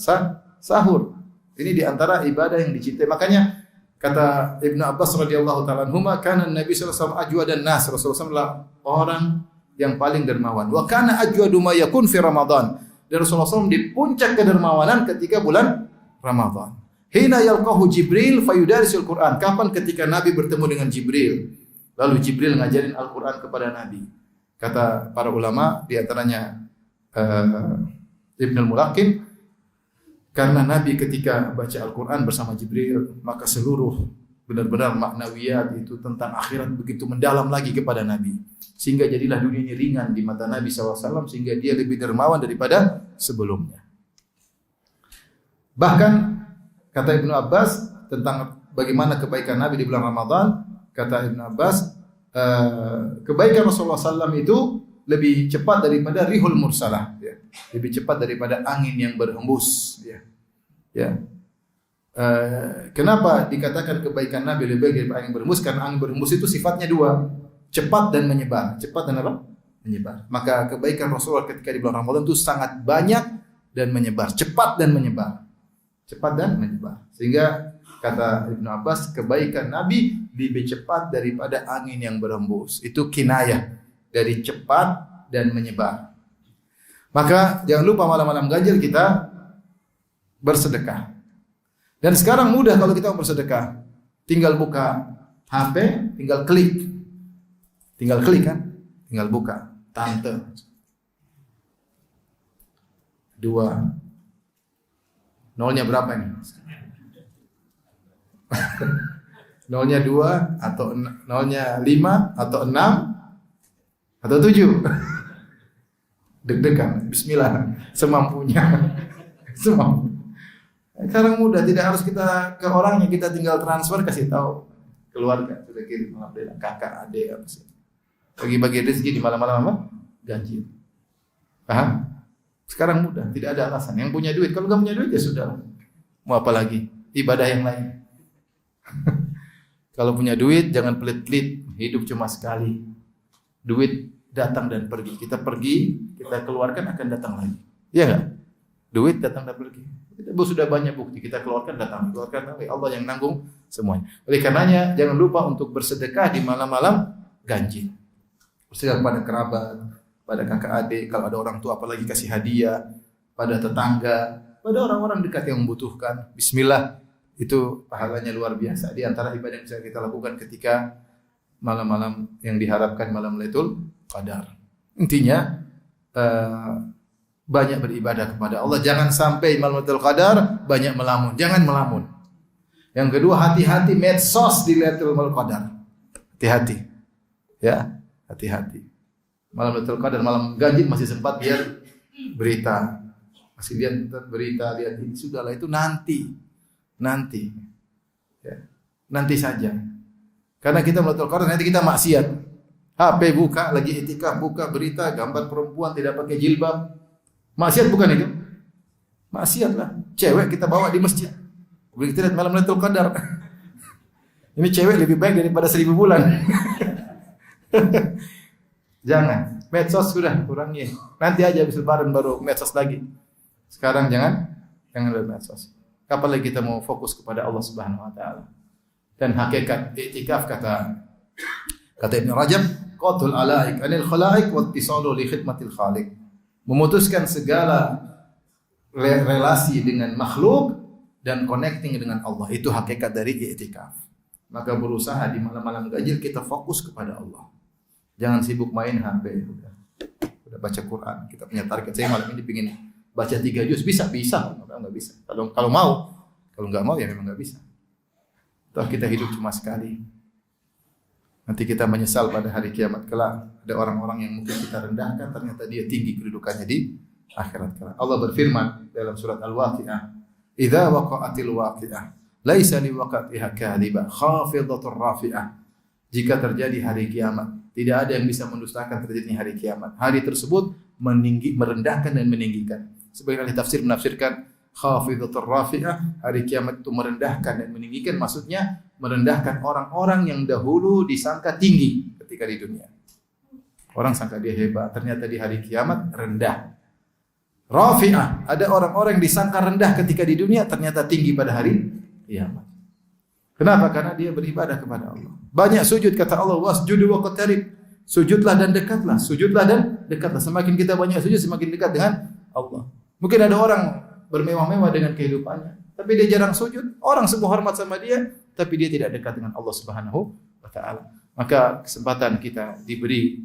Sahur. Ini di antara ibadah yang dicintai. Makanya kata Ibnu Abbas radhiyallahu taala anhuma, kana Nabi sallallahu alaihi wasallam ajwadan nas. Rasulullah SAW adalah orang yang paling dermawan. Wa kana ajwadu ma yakun fi Ramadan. Dan Rasulullah SAW di puncak kedermawanan ketika bulan Ramadan. Hina yalqahu Jibril fayudarisul Quran. Kapan ketika Nabi bertemu dengan Jibril? Lalu Jibril ngajarin Al-Quran kepada Nabi. Kata para ulama, di antaranya Ibnu Al-Mulaqin, karena Nabi ketika baca Al-Quran bersama Jibril, maka seluruh benar-benar maknawiyat itu tentang akhirat begitu mendalam lagi kepada Nabi. Sehingga jadilah dunia ini ringan di mata Nabi SAW, sehingga dia lebih dermawan daripada sebelumnya. Bahkan kata Ibnu Abbas tentang bagaimana kebaikan Nabi di bulan Ramadan, kata Ibnu Abbas, kebaikan Rasulullah SAW itu lebih cepat daripada rihul mursalah, ya. Lebih cepat daripada angin yang berhembus, ya. Ya. Kenapa dikatakan kebaikan Nabi lebih baik daripada angin berhembus? Karena angin berhembus itu sifatnya dua, cepat dan menyebar. Cepat dan apa? Menyebar. Maka kebaikan Rasulullah ketika di bulan Ramadan itu sangat banyak dan menyebar, cepat dan menyebar. Cepat dan menyebar. Sehingga kata Ibnu Abbas, kebaikan Nabi lebih cepat daripada angin yang berhembus. Itu kinayah dari cepat dan menyebar. Maka jangan lupa malam-malam ganjil kita bersedekah. Dan sekarang mudah kalau kita mau bersedekah. Tinggal buka HP, tinggal klik. Tinggal klik kan? Tinggal buka. Tante. 2. Nolnya berapa ini? Nolnya 2 atau nolnya 5 atau 6 atau 7. Deg-degan. Bismillah. Semampunya. Semampunya. Sekarang mudah, tidak harus kita ke orangnya, kita tinggal transfer, kasih tahu keluarga, sudah kirim, alhamdulillah, kakak, adik, apa sih. Bagi-bagi rezeki di malam-malam apa? Ganjil. Paham? Sekarang mudah, tidak ada alasan. Yang punya duit, kalau nggak punya duit ya sudah. Mau apa lagi? Ibadah yang lain. Kalau punya duit, jangan pelit-pelit. Hidup cuma sekali. Duit datang dan pergi. Kita pergi, kita keluarkan akan datang lagi. Iya nggak? Duit datang dan pergi. Kita sudah banyak bukti, kita keluarkan datang, keluarkan Allah yang nanggung semuanya. Oleh karenanya jangan lupa untuk bersedekah di malam-malam ganjil. Bersedekah pada kerabat, pada kakak adik, kalau ada orang tua apalagi kasih hadiah, pada tetangga, pada orang-orang dekat yang membutuhkan. Bismillah, itu pahalanya luar biasa. Di antara ibadah yang bisa kita lakukan ketika malam-malam yang diharapkan malam Lailatul Qadar. Intinya banyak beribadah kepada Allah. Jangan sampai malam Lailatul Qadar banyak melamun. Jangan melamun. Yang kedua, hati-hati medsos di Lailatul Qadar. Hati-hati. Ya, hati-hati. Malam Lailatul Qadar, malam ganjil masih sempat lihat berita. Masih lihat berita, lihat ini. Sudahlah, itu nanti. Nanti. Ya. Nanti saja. Karena kita Lailatul Qadar nanti kita maksiat. HP buka, lagi itikaf buka berita gambar perempuan tidak pakai jilbab. Maksiat bukan itu? Maksiat lah. Cewek kita bawa di masjid. Begitu lihat malam Lailatul Qadar. Ini cewek lebih baik daripada 1000 bulan. Jangan. Medsos sudah kurangi. Nanti aja habis lebaran baru medsos lagi. Sekarang jangan lihat medsos. Kapan lagi kita mau fokus kepada Allah Subhanahu wa taala? Dan hakikat i'tikaf kata Ibnu Rajab, qatul alaik anil khalaik wa ittisalu li khidmatil khaliq. Memutuskan segala relasi dengan makhluk dan connecting dengan Allah. Itu hakikat dari i'tikaf. Maka berusaha di malam-malam ganjil kita fokus kepada Allah. Jangan sibuk main HP. Udah baca Quran. Kita punya target. Saya malam ini ingin baca 3 juz. Bisa. Enggak bisa. Kalau mau. Kalau enggak mau ya memang enggak bisa. Toh kita hidup cuma sekali. Nanti kita menyesal pada hari kiamat kelak. Ada orang-orang yang mungkin kita rendahkan, ternyata dia tinggi kedudukannya di akhirat kelak. Allah berfirman dalam surat Al-Waqi'ah, "Idza waqa'atil waqi'ah, laisa liwaqatiha kadhibah, khafidatur rafi'ah." Jika terjadi hari kiamat, tidak ada yang bisa mendustakan terjadinya hari kiamat. Hari tersebut merendahkan dan meninggikan. Sebagian ahli tafsir menafsirkan Khafidatur rafi'ah, hari kiamat itu merendahkan dan meninggikan, maksudnya merendahkan orang-orang yang dahulu disangka tinggi ketika di dunia. Orang sangka dia hebat, ternyata di hari kiamat rendah. Rafi'ah, ada orang-orang yang disangka rendah ketika di dunia, ternyata tinggi pada hari kiamat. Kenapa? Karena dia beribadah kepada Allah. Banyak sujud, kata Allah, wasjudu waqtarib. Sujudlah dan dekatlah, sujudlah dan dekatlah. Semakin kita banyak sujud, semakin dekat dengan Allah. Mungkin ada orang bermewah-mewah dengan kehidupannya, tapi dia jarang sujud. Orang semua hormat sama dia, tapi dia tidak dekat dengan Allah Subhanahu wa taala. Maka kesempatan kita diberi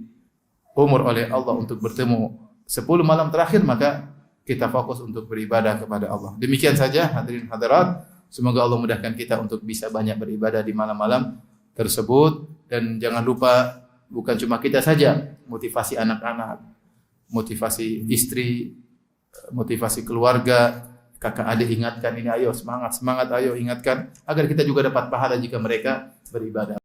umur oleh Allah untuk bertemu 10 malam terakhir, maka kita fokus untuk beribadah kepada Allah. Demikian saja hadirin hadirat, semoga Allah mudahkan kita untuk bisa banyak beribadah di malam-malam tersebut, dan jangan lupa bukan cuma kita saja, motivasi anak-anak, motivasi istri, motivasi keluarga, kakak adik ingatkan ini, ayo semangat, ayo ingatkan agar kita juga dapat pahala jika mereka beribadah.